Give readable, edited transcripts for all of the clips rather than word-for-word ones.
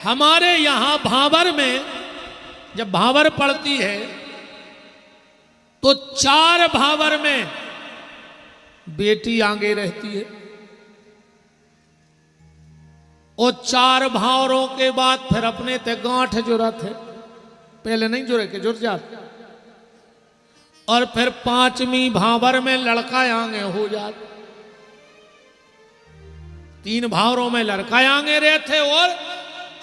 हमारे यहां भावर में जब भावर पड़ती है तो 4 भावर में बेटी आगे रहती है और 4 भावरों के बाद फिर अपने ते गांठ जुड़त है, पहले नहीं जुड़े के जुड़ जाते, और फिर 5वीं भावर में लड़का आगे हो जाता। 3 भावरों में लड़का आगे रहते और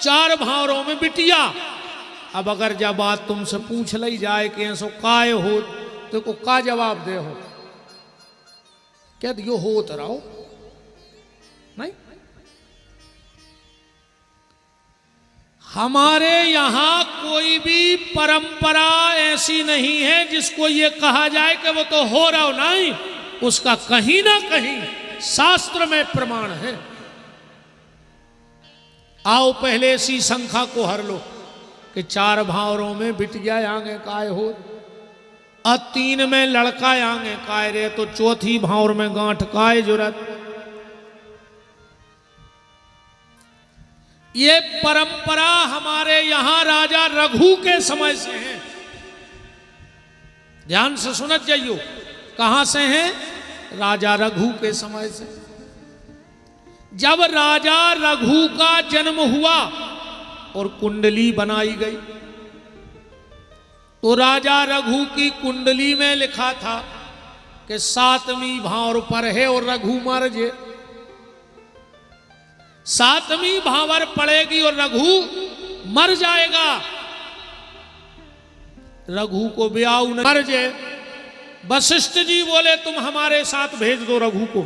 4 भावरों में बिटिया। अब अगर जब बात तुमसे पूछ ली जाए कि ऐसो काय हो तो को का जवाब दे हो, क्या दियो होत रहो नहीं। हमारे यहां कोई भी परंपरा ऐसी नहीं है जिसको ये कहा जाए कि वो तो हो रहा हो, नहीं, उसका कहीं ना कहीं शास्त्र में प्रमाण है। आओ पहले इसी संख्या को हर लो कि 4 भावरों में बिटिया आगे काय हो और 3 में लड़का आगे काय रे, तो 4थी भावर में गांठ काय जुरत। ये परंपरा हमारे यहां राजा रघु के समय से है। ध्यान से सुनत जाइयो, कहां से है? राजा रघु के समय से। जब राजा रघु का जन्म हुआ और कुंडली बनाई गई तो राजा रघु की कुंडली में लिखा था कि 7वीं भावर पर है और रघु मर जे। 7वीं भावर पड़ेगी और रघु मर जाएगा। रघु को ब्याह न मर जे। वशिष्ठ जी बोले तुम हमारे साथ भेज दो रघु को,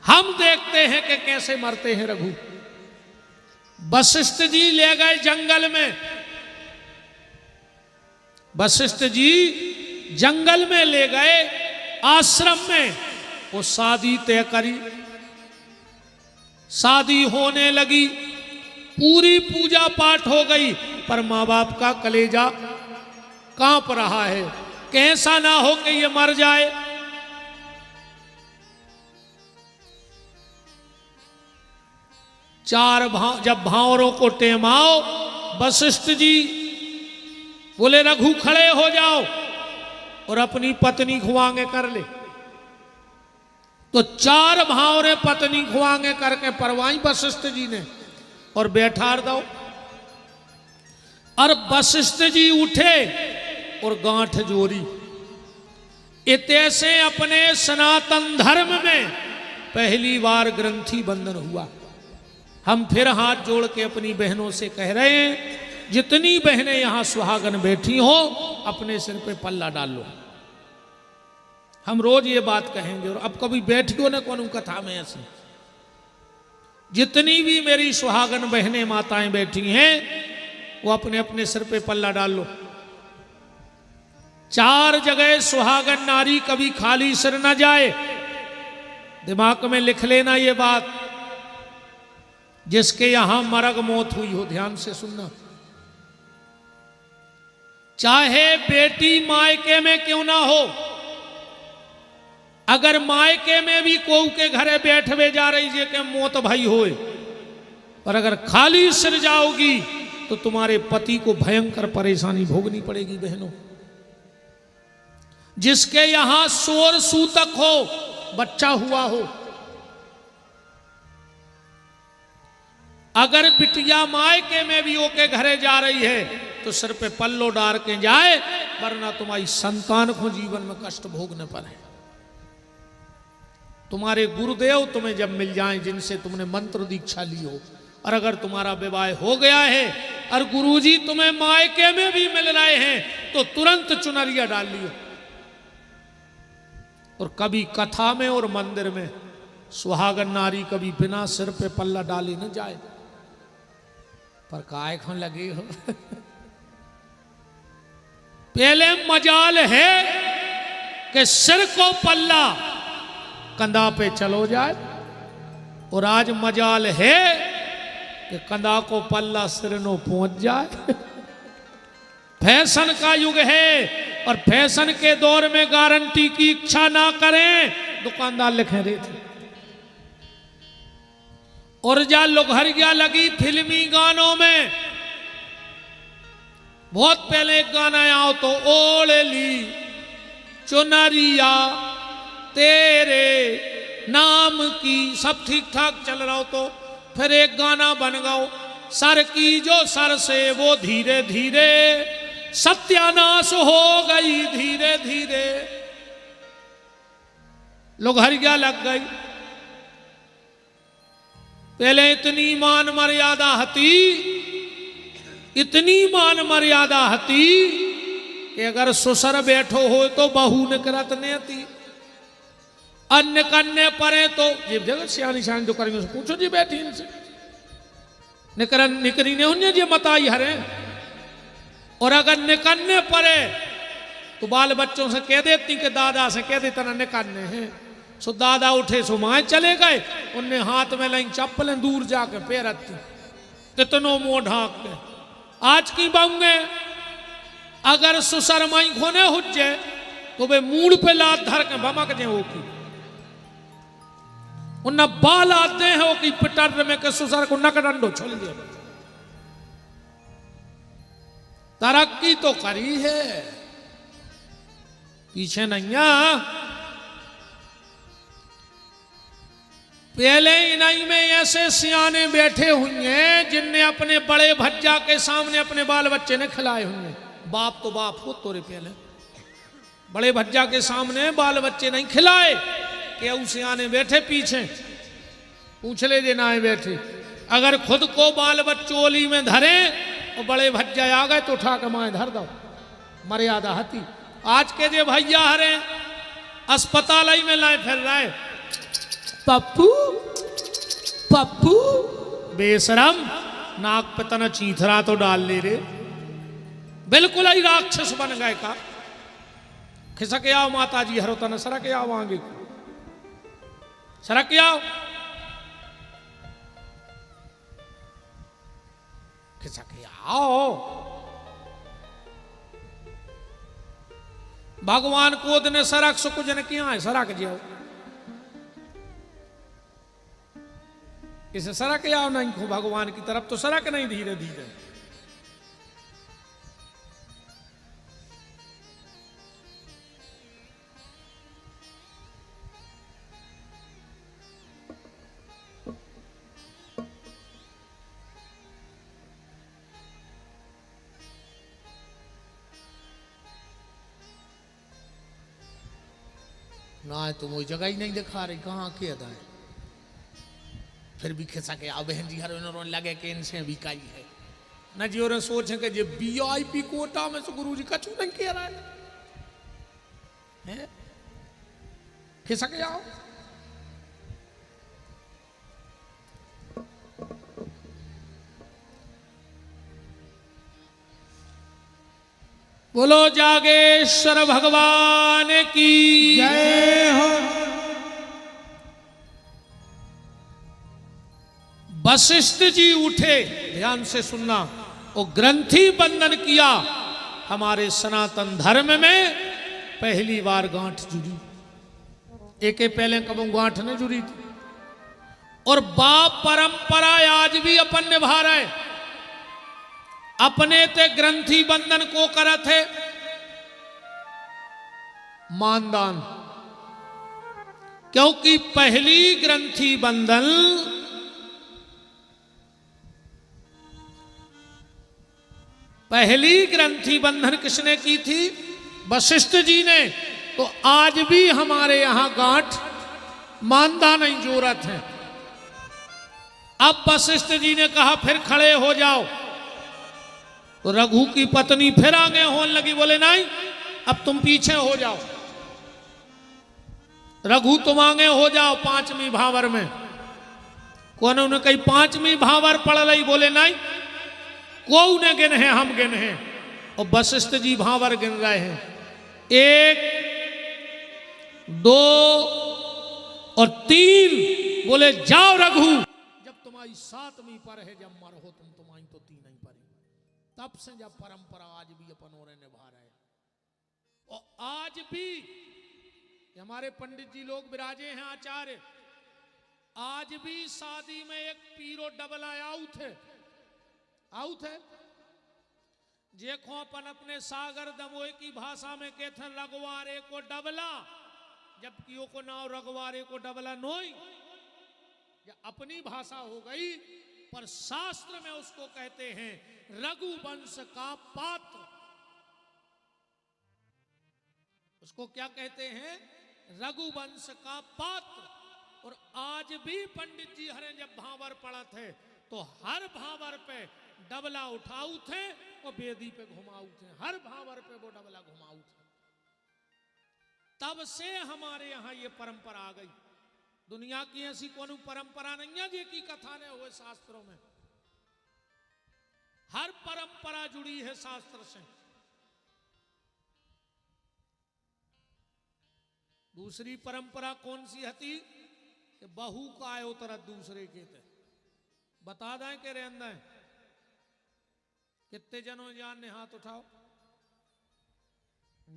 हम देखते हैं कि कैसे मरते हैं रघु। वशिष्ठ जी ले गए जंगल में। वशिष्ठ जी जंगल में ले गए, आश्रम में वो शादी तय करी। शादी होने लगी, पूरी पूजा पाठ हो गई, पर मां बाप का कलेजा कांप रहा है, कैसा ना हो कि ये मर जाए। जब भावरों को टेमाओ, वशिष्ठ जी बोले रघु खड़े हो जाओ और अपनी पत्नी खुआंगे कर ले। तो 4 भावरे पत्नी खुआंगे करके परवाई वशिष्ठ जी ने और बैठा दो। और वशिष्ठ जी उठे और गांठ जोड़ी। इतने अपने सनातन धर्म में पहली बार ग्रंथि बंधन हुआ। हम फिर हाथ जोड़ के अपनी बहनों से कह रहे हैं, जितनी बहनें यहां सुहागन बैठी हो अपने सिर पे पल्ला डाल लो। हम रोज ये बात कहेंगे और अब कभी बैठियो ना कौन कथा में ऐसी। जितनी भी मेरी सुहागन बहनें माताएं बैठी हैं वो अपने अपने सिर पे पल्ला डाल लो। 4 जगह सुहागन नारी कभी खाली सिर ना जाए। दिमाग में लिख लेना ये बात, जिसके यहां मरग मौत हुई हो ध्यान से सुनना। चाहे बेटी मायके में क्यों ना हो, अगर मायके में भी कोऊ के घरे बैठवे जा रही है कि मौत भाई होए, पर अगर खाली सिर जाओगी तो तुम्हारे पति को भयंकर परेशानी भोगनी पड़ेगी। बहनों, जिसके यहां सोर सूतक हो, बच्चा हुआ हो, अगर बिटिया मायके में भी ओके घरे जा रही है तो सिर पे पल्लो डाल के जाए, वरना तुम्हारी संतान को जीवन में कष्ट भोगने पड़े। तुम्हारे गुरुदेव तुम्हें जब मिल जाएं जिनसे तुमने मंत्र दीक्षा ली हो, और अगर तुम्हारा विवाह हो गया है और गुरुजी तुम्हें मायके में भी मिल रहे हैं तो तुरंत चुनरिया डाल लियो। और कभी कथा में और मंदिर में सुहागन नारी कभी बिना सिर पे पल्ला डाले न जाए। पर काय खन लगे हो पहले मजाल है कि सिर को पल्ला कंधा पे चलो जाए, और आज मजाल है कि कंधा को पल्ला सिर नो पहुंच जाए। फैशन का युग है और फैशन के दौर में गारंटी की इच्छा ना करें, दुकानदार लिखे रहे थे। और जा लुघरिया लगी फिल्मी गानों में। बहुत पहले एक गाना आओ तो ओढ़ ली चुनरिया तेरे नाम की, सब ठीक ठाक चल रहा हो तो फिर एक गाना बन गओ, सर की जो सर से वो धीरे धीरे सत्यानाश हो गई धीरे धीरे। लुघरिया लग गई। पहले इतनी मान मर्यादा हती, इतनी मान मर्यादा हती कि अगर ससुर बैठो हो तो बहू निकरत नहीं थी। अन्य करने पड़े तो ये जगह सियानी सियानी जो करेंगे उससे पूछो जी बैठी इनसे, निकरी ने उन्हें जी मताई हरे। और अगर निकलने पड़े तो बाल बच्चों से कह देती कि दादा से कह देता ना निकलने हैं। सो दादा उठे सो माए चले गए, उनने हाथ में लाई चप्पलें दूर जाके पैरती, कितनों मुंह ढाक के। आज की बहूंगे अगर सुसर माई खोने हुज्जे तो वे मूड पे लात धर के भमक जे हो की उन बाल आते हैं वो की पिटर में के सुसर को नक डंडो छोड़ दिया। तरक्की तो करी है, पीछे नहीं आ। पहले इनाई में ऐसे सियाने बैठे हुए हैं जिनने अपने बड़े भज्जा के सामने अपने बाल बच्चे ने खिलाए हुए। बाप तो बाप हो तोरे पहले बड़े भज्जा के सामने बाल बच्चे नहीं खिलाए कि उस सियाने बैठे पीछे पूछ ले जे ना बैठे। अगर खुद को बाल बच्चोली में धरे और बड़े भज्जा आ गए तो उठा के माए धर दो, मर्यादा हती। आज के जे भैया हरे अस्पताल में लाए फिर रहे पप्पू पप्पू, बेशरम नाक पे तना चीथरा तो डाल ले रे, बिल्कुल ही राक्षस बन गए का। खिसक आओ माता जी हरो तना सरक आओ आगे सरक आओ, खिसक आओ। भगवान को ने सरक सुख जन किया है सरक जाओ, इसे सरक आओ नहीं खो भगवान की तरफ तो सरक नहीं धीरे धीरे। ना तुम वो जगह ही नहीं दिखा रही कहाँ के अदा है। फिर भी खिसा के अब बहन जी हर रोने लगे कि इनसे भी काई है न जी। और सोचे कि जे वीआईपी कोटा में से गुरु जी कछु नहीं कह रहा है, खिसा के आओ। बोलो जागेश्वर भगवान की जय हो। वशिष्ठ जी उठे, ध्यान से सुनना, वो ग्रंथि बंधन किया। हमारे सनातन धर्म में पहली बार गांठ जुड़ी, एक पहले कब गांठ ने जुड़ी थी। और बाप परंपरा आज भी अपन निभा रहे, अपने ते ग्रंथि बंधन को करत है मानदान, क्योंकि पहली ग्रंथि बंधन पहली ग्रंथि बंधन किसने की थी? वशिष्ठ जी ने। तो आज भी हमारे यहां गांठ मानदा नहीं जरूरत है। अब वशिष्ठ जी ने कहा फिर खड़े हो जाओ, तो रघु की पत्नी फिर आगे होने लगी, बोले नहीं अब तुम पीछे हो जाओ, रघु तुम आगे हो जाओ पांचवी भावर में। कौन उन्हें कही पांचवी भावर पढ़ रही, बोले नहीं को उन्हें गिन है हम गिन हैं। और वशिष्ठ जी भावर गिन रहे हैं, 1 2 और 3। बोले जाओ रघु, जब तुम्हारी 7वीं पर है जब मर हो तुम, तुम्हारी तो 3 नहीं पड़ी। तब से जब परंपरा आज भी अपन और निभा रहे, और आज भी हमारे पंडित जी लोग विराजे हैं आचार्य, आज भी शादी में एक पीरो डबला आउथ है। जेखो अपन अपने सागर दमोह की भाषा में कहते हैं रगवारे को डबला, जबकि वो को नाव रगवारे को डबला नोई। या अपनी भाषा हो गई, पर शास्त्र में उसको कहते हैं रघुवंश का पात्र। उसको क्या कहते हैं? रघुवंश का पात्र। और आज भी पंडित जी हरे जब भावर पड़ा थे तो हर भावर पे डबला उठाऊ थे और बेदी पे घुमाऊ थे। हर भावर पे वो डबला घुमाऊ थे। तब से हमारे यहां ये परंपरा आ गई। दुनिया की ऐसी कोई परंपरा नहीं है जी कथा ने हुए शास्त्रों में। हर परंपरा जुड़ी है शास्त्र से। दूसरी परंपरा कौन सी हती कि बहू का आयो तरह दूसरे के थे। बता दें कि रहना है। कितने जनों जान ने हाथ उठाओ।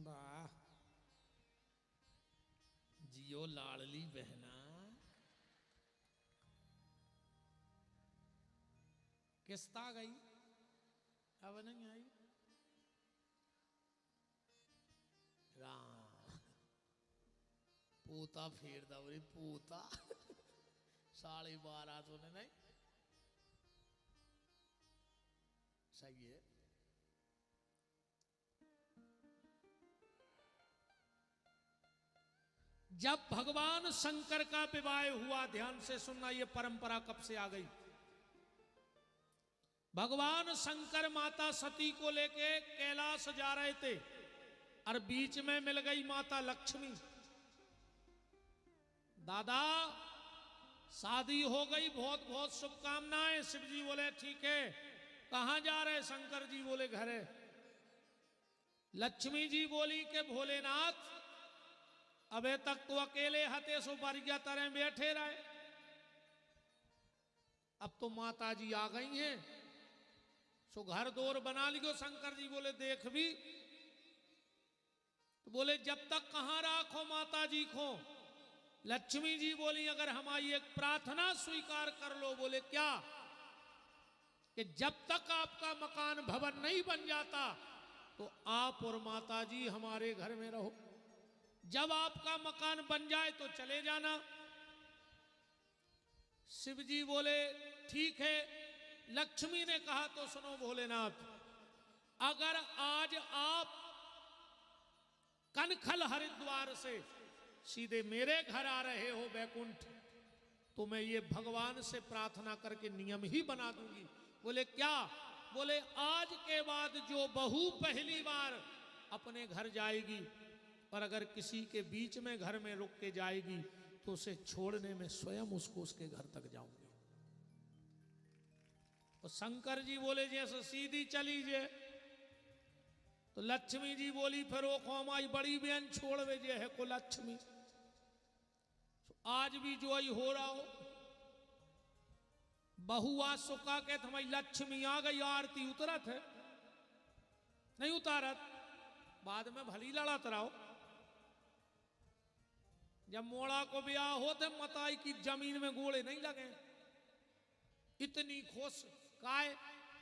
वाह, जियो लाडली बहना। किस्ता गई? अब नहीं आई। राम पोता फेर दवरी पोता 12:30 तो नहीं सही है। जब भगवान शंकर का विवाह हुआ, ध्यान से सुनना, ये परंपरा कब से आ गई। भगवान शंकर माता सती को लेके कैलाश जा रहे थे और बीच में मिल गई माता लक्ष्मी। दादा शादी हो गई, बहुत बहुत शुभकामनाएं। शिव जी बोले ठीक है। कहां जा रहे? शंकर जी बोले घर है। लक्ष्मी जी बोली के भोलेनाथ अबे तक तो अकेले हते सो बरिया तरह बैठे रहे, अब तो माता जी आ गई हैं, सो घर दौर बना लियो। शंकर जी बोले देख भी। तो बोले जब तक कहां राखो माता जी को। लक्ष्मी जी बोली अगर हमारी एक प्रार्थना स्वीकार कर लो। बोले क्या? कि जब तक आपका मकान भवन नहीं बन जाता तो आप और माता जी हमारे घर में रहो। जब आपका मकान बन जाए तो चले जाना। शिव जी बोले ठीक है। लक्ष्मी ने कहा तो सुनो भोलेनाथ, अगर आज आप कनखल हरिद्वार से सीधे मेरे घर आ रहे हो बैकुंठ, तो मैं ये भगवान से प्रार्थना करके नियम ही बना दूंगी। बोले क्या? बोले आज के बाद जो बहू पहली बार अपने घर जाएगी और अगर किसी के बीच में घर में रुक के जाएगी तो उसे छोड़ने में स्वयं उसको उसके घर तक जाऊंगी। तो शंकर जी बोले जैसे सीधी चली जे। तो लक्ष्मी जी बोली फिर वो को हमारी बड़ी बहन छोड़ भेजे है को लक्ष्मी। आज भी जो ही हो रहा हो, बहु आज सुखा के हमारी लक्ष्मी आ गई, आरती उतरत है नहीं उतारत, बाद में भली लड़त रहो। जब मोड़ा को ब्याह होते मताई की जमीन में गोले नहीं लगे। इतनी खुश काय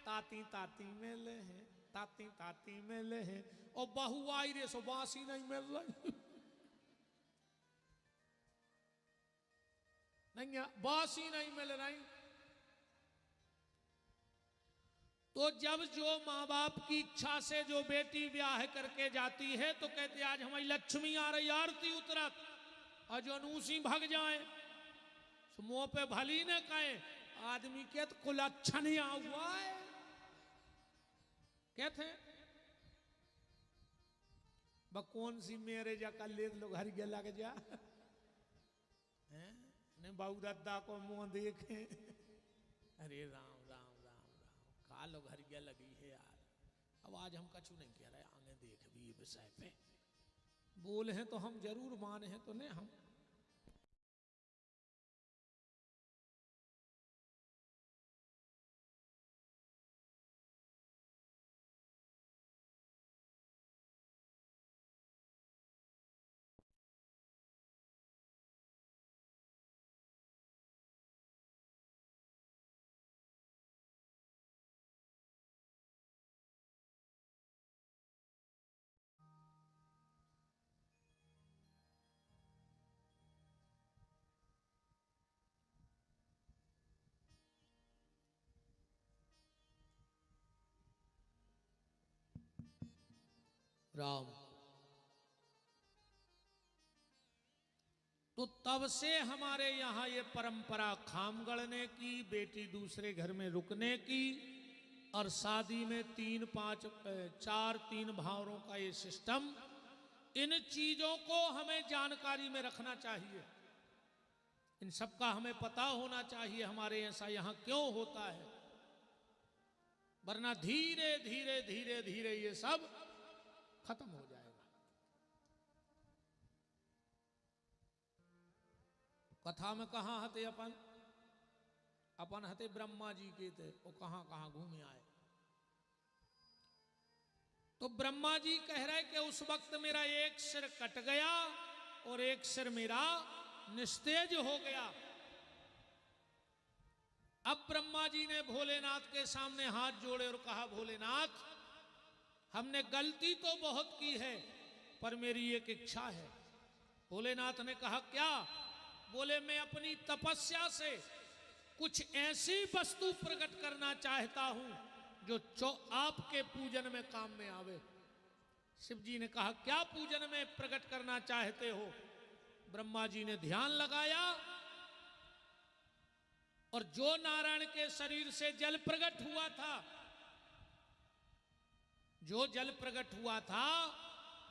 ताती ताती में ले हैं, ताती ताती में ले हैं, और बहू आई रे सो बासी नहीं मिल रही। नहीं बासी नहीं मिल रही। तो जब जो माँ बाप की इच्छा से जो बेटी ब्याह करके जाती है तो कहते आज हमारी लक्ष्मी आ रही, आरती उतरत, और जो अनूसी भाग जाए मुंह पे भली न कहे आदमी के तो कुल अच्छा नहीं आ हुआ है। कहते कौन सी मेरे जा कर ले लो घर के लग जा ने बाबू दादा को मुंह देखे। अरे राम राम राम राम खा लो घर के लगी है यार। अब आज हम कछु नहीं कह रहे, आगे देख भी विषय पे बोले हैं तो हम जरूर माने हैं तो नहीं हम राम। तो तब से हमारे यहाँ ये परंपरा खाम गढ़ने की, बेटी दूसरे घर में रुकने की, और शादी में 3 भावरों का ये सिस्टम, इन चीजों को हमें जानकारी में रखना चाहिए। इन सब का हमें पता होना चाहिए हमारे ऐसा यहाँ क्यों होता है, वरना धीरे धीरे धीरे धीरे ये सब खत्म हो जाएगा। कथा में कहाँ हते अपन हते ब्रह्मा जी के थे, वो कहाँ कहाँ घूमे आए। तो ब्रह्मा जी कह रहे कि उस वक्त मेरा एक सिर कट गया और एक सिर मेरा निस्तेज हो गया। अब ब्रह्मा जी ने भोलेनाथ के सामने हाथ जोड़े और कहा, भोलेनाथ हमने गलती तो बहुत की है, पर मेरी एक इच्छा है। भोलेनाथ ने कहा, क्या? बोले, मैं अपनी तपस्या से कुछ ऐसी वस्तु प्रकट करना चाहता हूं जो आपके पूजन में काम में आवे। शिव जी ने कहा, क्या पूजन में प्रकट करना चाहते हो? ब्रह्मा जी ने ध्यान लगाया और जो नारायण के शरीर से जल प्रकट हुआ था, जो जल प्रकट हुआ था,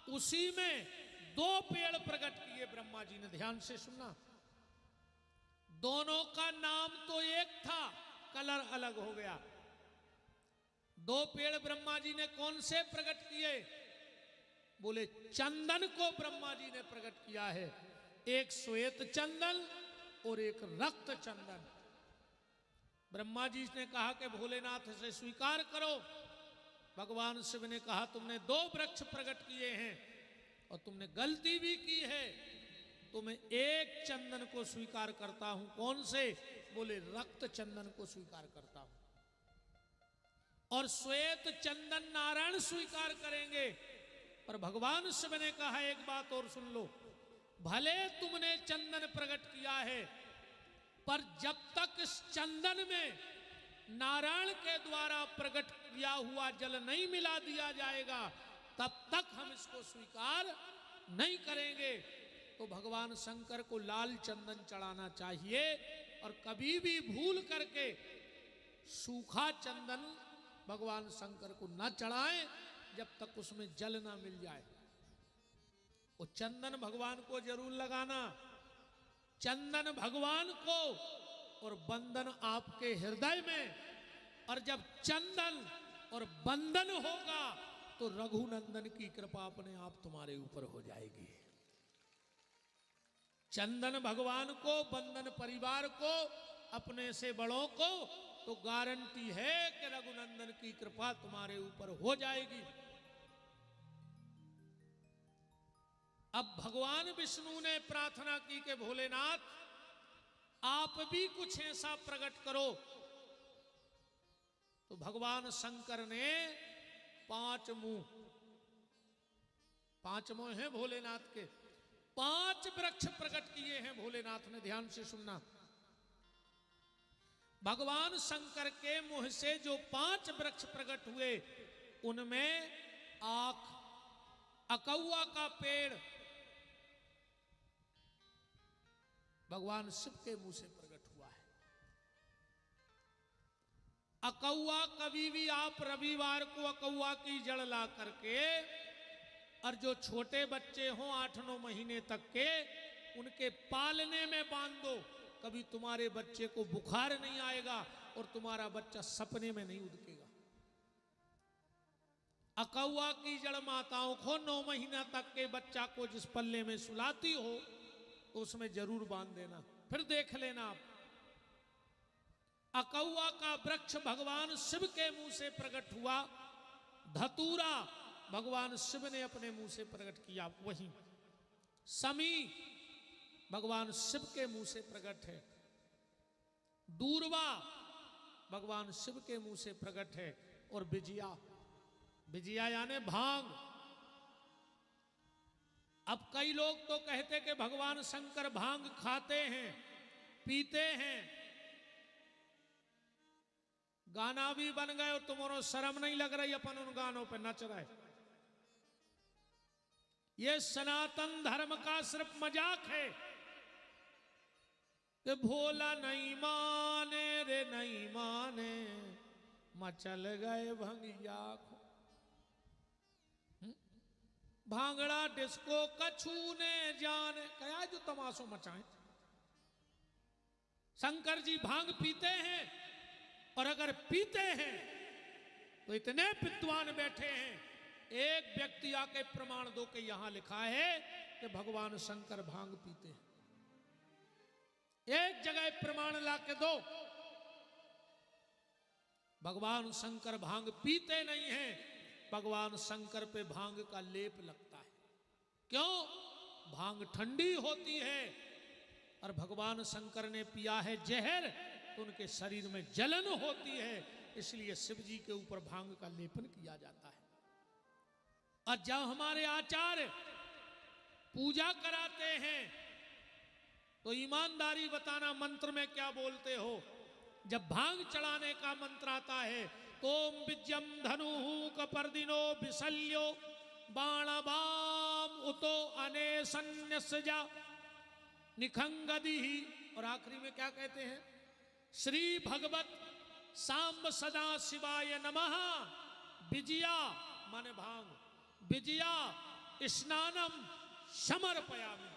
उसी में 2 पेड़ प्रकट किए ब्रह्मा जी ने। ध्यान से सुनना, दोनों का नाम तो एक था, कलर अलग हो गया। 2 पेड़ ब्रह्मा जी ने कौन से प्रकट किए? बोले, चंदन को ब्रह्मा जी ने प्रकट किया है। एक श्वेत चंदन और एक रक्त चंदन। ब्रह्मा जी ने कहा कि भोलेनाथ से स्वीकार करो। भगवान शिव ने कहा, तुमने 2 वृक्ष प्रकट किए हैं और तुमने गलती भी की है, तो मैं एक चंदन को स्वीकार करता हूं। कौन से? बोले, रक्त चंदन को स्वीकार करता हूं, और श्वेत चंदन नारायण स्वीकार करेंगे। पर भगवान शिव ने कहा, एक बात और सुन लो, भले तुमने चंदन प्रकट किया है, पर जब तक इस चंदन में नारायण के द्वारा प्रकट किया हुआ जल नहीं मिला दिया जाएगा, तब तक हम इसको स्वीकार नहीं करेंगे। तो भगवान शंकर को लाल चंदन चढ़ाना चाहिए, और कभी भी भूल करके सूखा चंदन भगवान शंकर को न चढ़ाएं जब तक उसमें जल ना मिल जाए। वो चंदन भगवान को जरूर लगाना, चंदन भगवान को, और बंधन आपके हृदय में। और जब चंदन और बंधन होगा तो रघुनंदन की कृपा अपने आप तुम्हारे ऊपर हो जाएगी। चंदन भगवान को, बंधन परिवार को, अपने से बड़ों को, तो गारंटी है कि रघुनंदन की कृपा तुम्हारे ऊपर हो जाएगी। अब भगवान विष्णु ने प्रार्थना की कि भोलेनाथ आप भी कुछ ऐसा प्रकट करो। तो भगवान शंकर ने 5 मुंह, 5 मुंह हैं भोलेनाथ के, 5 वृक्ष प्रकट किए हैं भोलेनाथ ने। ध्यान से सुनना, भगवान शंकर के मुंह से जो 5 वृक्ष प्रकट हुए, उनमें आख, अकौआ का पेड़ भगवान शिव के मुंह से प्रकट हुआ है। अकौआ कभी भी आप रविवार को अकौआ की जड़ ला करके, और जो छोटे बच्चे हों 8-9 महीने तक के, उनके पालने में बांध दो, कभी तुम्हारे बच्चे को बुखार नहीं आएगा और तुम्हारा बच्चा सपने में नहीं उदकेगा। अकौआ की जड़ माताओं को 9 महीना तक के बच्चा को जिस पल्ले में सुलाती हो, तो उसमें जरूर बांध देना, फिर देख लेना आप। अकौआ का वृक्ष भगवान शिव के मुंह से प्रकट हुआ। धतूरा भगवान शिव ने अपने मुंह से प्रकट किया। वही समी भगवान शिव के मुंह से प्रकट है। दूर्वा भगवान शिव के मुंह से प्रकट है। और विजया, विजया यानी भांग। अब कई लोग तो कहते कि भगवान शंकर भांग खाते हैं, पीते हैं। गाना भी बन गए और तुम्हारो शर्म नहीं लग रही अपन उन गानों पे नच रहे। ये सनातन धर्म का सिर्फ मजाक है कि भोला नहीं माने रे नहीं माने, मचल गए भंगिया को। भांगड़ा डिस्को कछू ने जाने, क्या जो तमाशो मचाए। शंकर जी भांग पीते हैं, और अगर पीते हैं तो इतने विद्वान बैठे हैं, एक व्यक्ति आके प्रमाण दो कि यहां लिखा है कि भगवान शंकर भांग पीते हैं। एक जगह प्रमाण ला के दो। भगवान शंकर भांग पीते नहीं हैं, भगवान शंकर पे भांग का लेप लगता है। क्यों? भांग ठंडी होती है, और भगवान शंकर ने पिया है जहर, तो उनके शरीर में जलन होती है, इसलिए शिव जी के ऊपर भांग का लेपन किया जाता है। और जब हमारे आचार्य पूजा कराते हैं तो ईमानदारी बताना, मंत्र में क्या बोलते हो? जब भांग चढ़ाने का मंत्र आता है तो विजयम धनु कपर्दिनो विशल्यो बाणबाम उतो अनेसन्यसजा निखंगदी, और आखिरी में क्या कहते हैं? श्री भगवत सांब सदा शिवाय नमः विजया माने भांग, विजया स्नानम समर्पयामि।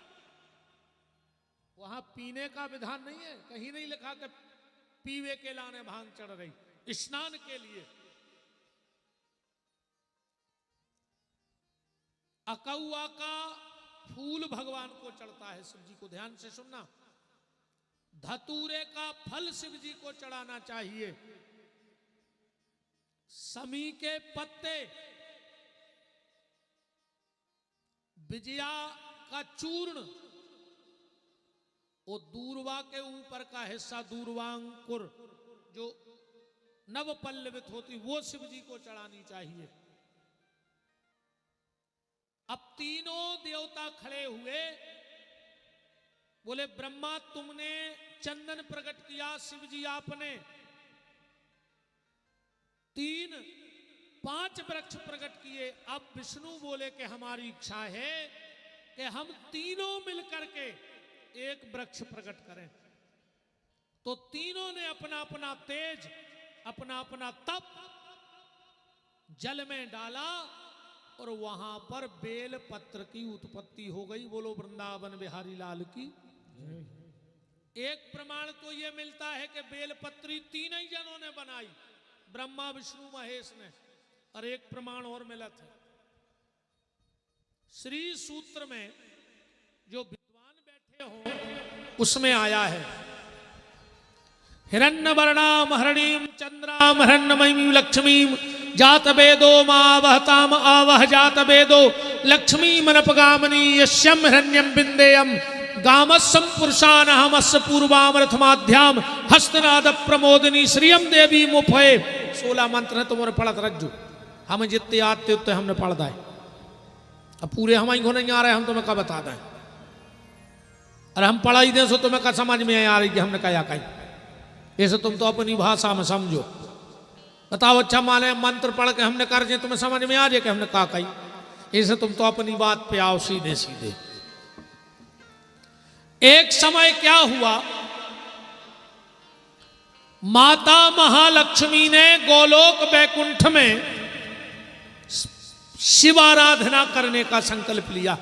वहां पीने का विधान नहीं है, कहीं नहीं लिखा कि पीवे के लाने भांग चढ़ रही, स्नान के लिए। अकौआ का फूल भगवान को चढ़ता है, शिव जी को, ध्यान से सुनना। धतूरे का फल शिव जी को चढ़ाना चाहिए। समी के पत्ते, विजया का चूर्ण, वो दूर्वा के ऊपर का हिस्सा दूर्वांकुर जो नव पल्लवित होती, वो शिव जी को चढ़ानी चाहिए। अब तीनों देवता खड़े हुए, बोले ब्रह्मा तुमने चंदन प्रकट किया, शिव जी आपने 5 वृक्ष प्रकट किए। अब विष्णु बोले कि हमारी इच्छा है कि हम तीनों मिलकर के एक वृक्ष प्रकट करें। तो तीनों ने अपना अपना तेज, अपना अपना तप जल में डाला, और वहां पर बेल पत्र की उत्पत्ति हो गई। बोलो वृंदावन बिहारी लाल की। एक प्रमाण तो यह मिलता है कि बेलपत्री 3 ही जनों ने बनाई, ब्रह्मा विष्णु महेश ने, और एक प्रमाण और मिला था श्री सूत्र में, जो विद्वान बैठे हो उसमें आया है, हिरण्य वर्णाम हरणीम चंद्राम हिरण्यमयीम लक्ष्मीम जात वेदो मावहताम आवह जात वेदो लक्ष्मी मनपगामनी यश्यम हिरण्यम बिंदेयम गामस्सम पुरुषानहमस्य पूर्वामृतमाध्याम हस्तनाद प्रमोदिनी श्रियम देवी मुफे। 16 मंत्र है, तुम्हारे पढ़त रज्जु, हमें जितने आते उतने हमने पढ़ दाए। अब पूरे हमारे को नहीं आ रहे, हम तुम्हें क्या बता दें? अरे हम पढ़ा ही दें सो तुम्हें क्या समझ में आ रही कि हमने कहा कहीं, ऐसे तुम तो अपनी भाषा में समझो। बताओ, अच्छा माने मंत्र पढ़ के हमने कर दिए, तुम्हें समझ में आ जाए कि हमने कहा कहीं, ऐसे तुम तो अपनी बात पे आओ सीधे सीधे। एक समय क्या हुआ, माता महालक्ष्मी ने गोलोक वैकुंठ में शिवाराधना करने का संकल्प लिया,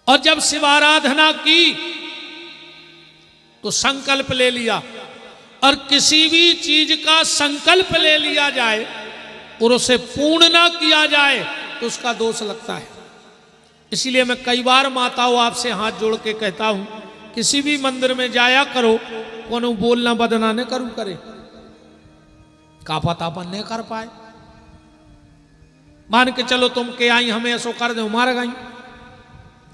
और जब शिवाराधना की तो संकल्प ले लिया, और किसी भी चीज का संकल्प ले लिया जाए और उसे पूर्ण ना किया जाए तो उसका दोष लगता है। इसीलिए मैं कई बार माताओं आपसे हाथ जोड़ के कहता हूं, किसी भी मंदिर में जाया करो, कोनो बोलना बदना न करू करे, का पता अपन नहीं कर पाए। मान के चलो तुम के आई, हमें ऐसो कर दे मार गई,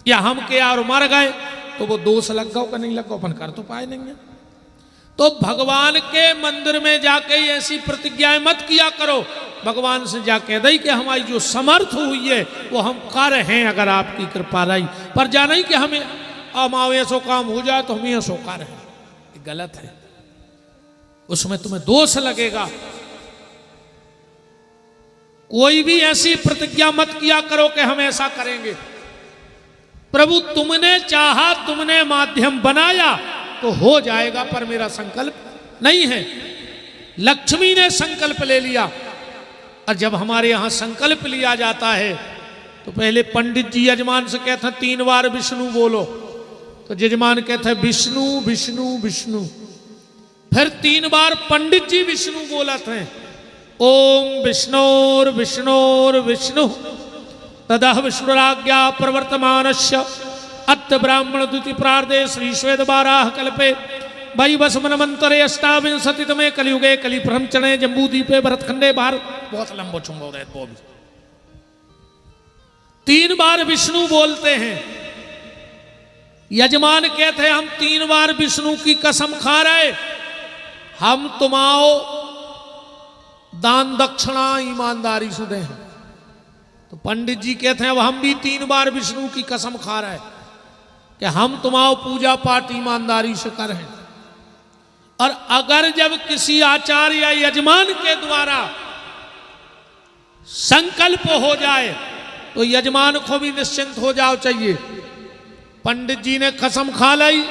या हम के और मार गए, तो वो दोष लग गो का नहीं लग गो, अपन कर तो पाए नहीं है। तो भगवान के मंदिर में जाके ऐसी प्रतिज्ञाएं मत किया करो, भगवान से जाके दई कि हमारी जो समर्थ हुई है वो हम कर हैं, अगर आपकी कृपा रही, पर जाना ही कि हमें हमारे ऐसो काम हो जाए तो हम ऐसो कर हैं, गलत है, उसमें तुम्हें दोष लगेगा। कोई भी ऐसी प्रतिज्ञा मत किया करो कि हम ऐसा करेंगे। प्रभु तुमने चाहा, तुमने माध्यम बनाया तो हो जाएगा, पर मेरा संकल्प नहीं है। लक्ष्मी ने संकल्प ले लिया। और जब हमारे यहां संकल्प लिया जाता है तो पहले पंडित जी यजमान से कहते हैं 3 बार विष्णु बोलो, तो यजमान कहते हैं विष्णु विष्णु विष्णु। फिर 3 बार पंडित जी विष्णु बोलते हैं, ओम विष्णोर विष्णोर विष्णु तदह विष्णुराज्ञा प्रवर्तमानस्य अत्त ब्राह्मण द्वितीय प्रार्धे श्री श्वेत बाराह कल्पे भाई बस मनमंतरे अष्टाविंशतितमे कलियुगे कलि ब्रह्मचणे जम्बूदीपे भरतखंडे भारत। बहुत लंबो चुंबो है वो भी। 3 बार विष्णु बोलते हैं। यजमान कहते हैं हम 3 बार विष्णु की कसम खा रहे, हम तुम्हाओ दान दक्षिणा ईमानदारी से दें। तो पंडित जी कहते हैं अब हम भी 3 बार विष्णु की कसम खा रहे कि हम तुम्हाओ पूजा पाठ ईमानदारी से करें। और अगर जब किसी आचार्य या यजमान के द्वारा संकल्प हो जाए तो यजमान को भी निश्चिंत हो जाओ चाहिए। पंडित जी ने कसम खा ली,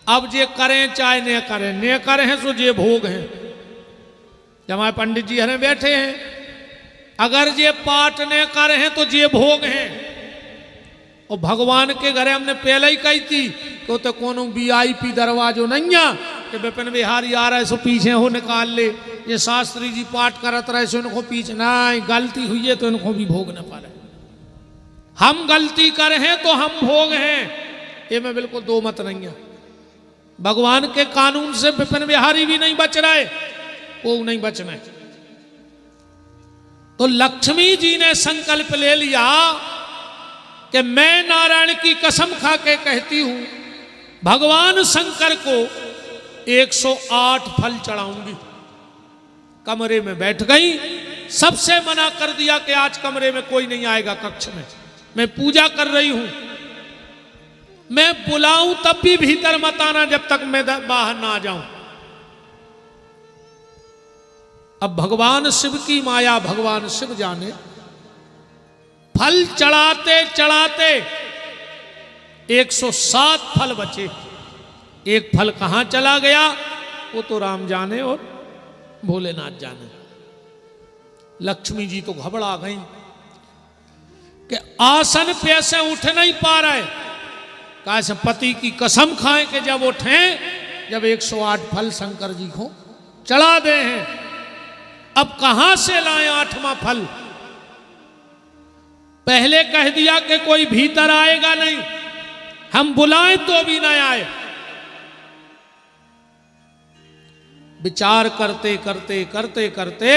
अब जे करें चाहे न करें, न करें सो जे भोग हैं। जब हमारे पंडित जी हमें बैठे हैं, अगर जे पाठ न करें तो जे भोग हैं। और भगवान के घरे हमने पहले ही कही थी कि तो कोनो VIP दरवाजो नहीं है कि विपिन बिहारी आ रहे सो पीछे हो निकाल ले, ये शास्त्री जी पाठ करत रहे सो इनको पीछे नहीं, गलती हुई है तो इनको भी भोग न पाए। हम गलती कर हैं तो हम भोग हैं, ये में बिल्कुल 2 मत नहीं है। भगवान के कानून से विपिन बिहारी भी नहीं बच रहे, वो नहीं बचना है। तो लक्ष्मी जी ने संकल्प ले लिया कि मैं नारायण की कसम खा के कहती हूं भगवान शंकर को 108 फल चढ़ाऊंगी। कमरे में बैठ गई, सबसे मना कर दिया कि आज कमरे में कोई नहीं आएगा, कक्ष में मैं पूजा कर रही हूं, मैं बुलाऊं तब भी भीतर मत आना जब तक मैं बाहर ना आ जाऊं। अब भगवान शिव की माया भगवान शिव जाने, फल चढ़ाते चढ़ाते 107 फल बचे। एक फल कहां चला गया वो तो राम जाने और भोलेनाथ जाने। लक्ष्मी जी तो घबरा गई कि आसन पे से उठ नहीं पा रहे। कैसे पति की कसम खाएं कि जब उठे, जब 108 फल शंकर जी को चढ़ा दे हैं, अब कहां से लाएं 8वां फल। पहले कह दिया कि कोई भीतर आएगा नहीं, हम बुलाएं तो भी ना आए। विचार करते करते करते करते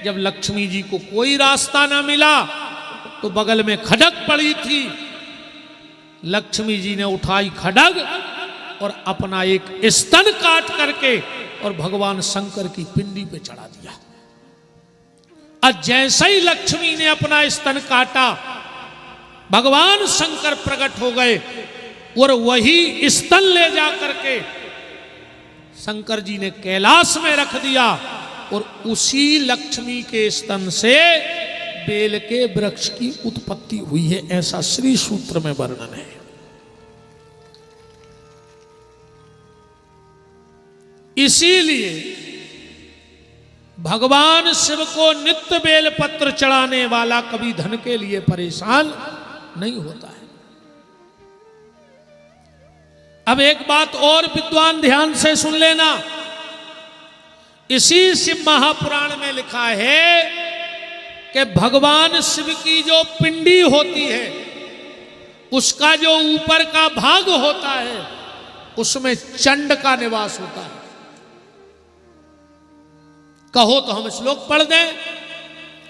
जब लक्ष्मी जी को कोई रास्ता ना मिला तो बगल में खड्ग पड़ी थी। लक्ष्मी जी ने उठाई खड्ग और अपना एक स्तन काट करके और भगवान शंकर की पिंडी पे चढ़ा दिया। और जैसे ही लक्ष्मी ने अपना स्तन काटा, भगवान शंकर प्रकट हो गए और वही स्तन ले जा करके शंकर जी ने कैलाश में रख दिया। और उसी लक्ष्मी के स्तन से बेल के वृक्ष की उत्पत्ति हुई है, ऐसा श्री सूत्र में वर्णन है। इसीलिए भगवान शिव को नित्य बेल पत्र चढ़ाने वाला कभी धन के लिए परेशान नहीं होता है। अब एक बात और विद्वान ध्यान से सुन लेना, इसी शिव महापुराण में लिखा है कि भगवान शिव की जो पिंडी होती है उसका जो ऊपर का भाग होता है उसमें चंड का निवास होता है। कहो तो हम श्लोक पढ़ दें,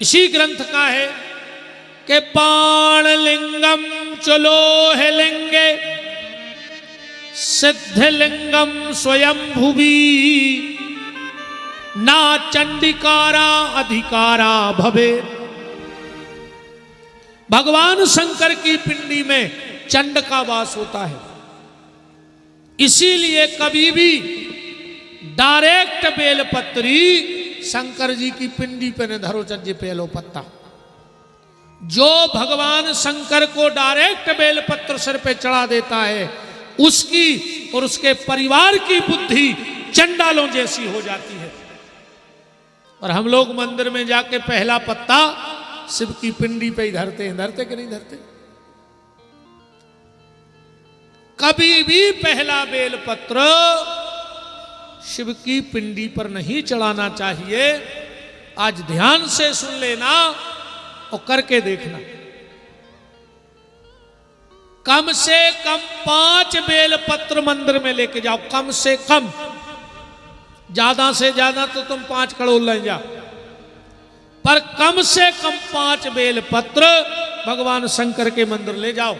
इसी ग्रंथ का है कि पाण लिंगम चलो है लिंगे सिद्ध लिंगम स्वयं भुवि ना चंडिकारा अधिकारा भवे। भगवान शंकर की पिंडी में चंड का वास होता है, इसीलिए कभी भी डायरेक्ट बेलपत्री शंकर जी की पिंडी पे न धरो चज्जे पहलो पत्ता। जो भगवान शंकर को डायरेक्ट बेलपत्र सिर पे चढ़ा देता है उसकी और उसके परिवार की बुद्धि चंडालों जैसी हो जाती है। और हम लोग मंदिर में जाके पहला पत्ता शिव की पिंडी पे ही धरते हैं। धरते कि नहीं धरते? कभी भी पहला बेलपत्र शिव की पिंडी पर नहीं चढ़ाना चाहिए। आज ध्यान से सुन लेना और करके देखना। कम से कम 5 बेलपत्र मंदिर में लेके जाओ, कम से कम। ज्यादा से ज्यादा तो तुम 5 कड़ोल ले जाओ, पर कम से कम 5 बेलपत्र भगवान शंकर के मंदिर ले जाओ।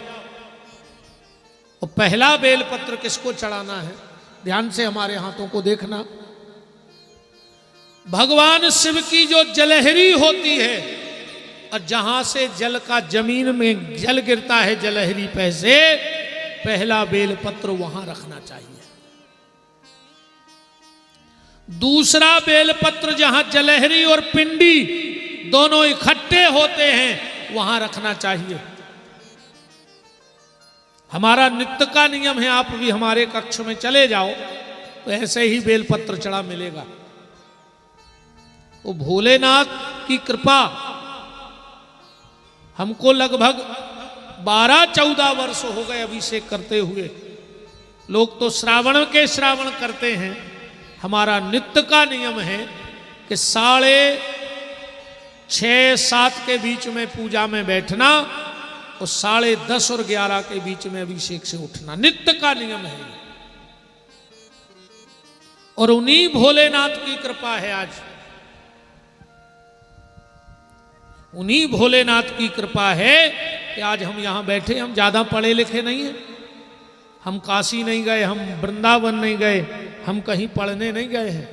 और पहला बेलपत्र किसको चढ़ाना है? ध्यान से हमारे हाथों को देखना। भगवान शिव की जो जलहरी होती है, और जहां से जल का जमीन में जल गिरता है जलहरी पे से, पहला बेलपत्र वहां रखना चाहिए। दूसरा बेलपत्र जहां जलहरी और पिंडी दोनों इकट्ठे होते हैं वहां रखना चाहिए। हमारा नित्य का नियम है, आप भी हमारे कक्ष में चले जाओ तो ऐसे ही बेलपत्र चढ़ा मिलेगा। वो भोलेनाथ की कृपा, हमको लगभग 12-14 वर्ष हो गए अभिषेक करते हुए। लोग तो श्रावण करते हैं। हमारा नित्य का नियम है कि 6:30-7 के बीच में पूजा में बैठना और 10:30 और 11 के बीच में अभिषेक से उठना नित्य का नियम है। और उन्हीं भोलेनाथ की कृपा है, आज उन्हीं भोलेनाथ की कृपा है कि आज हम यहां बैठे। हम ज्यादा पढ़े लिखे नहीं हैं, हम काशी नहीं गए, हम वृंदावन नहीं गए, हम कहीं पढ़ने नहीं गए हैं।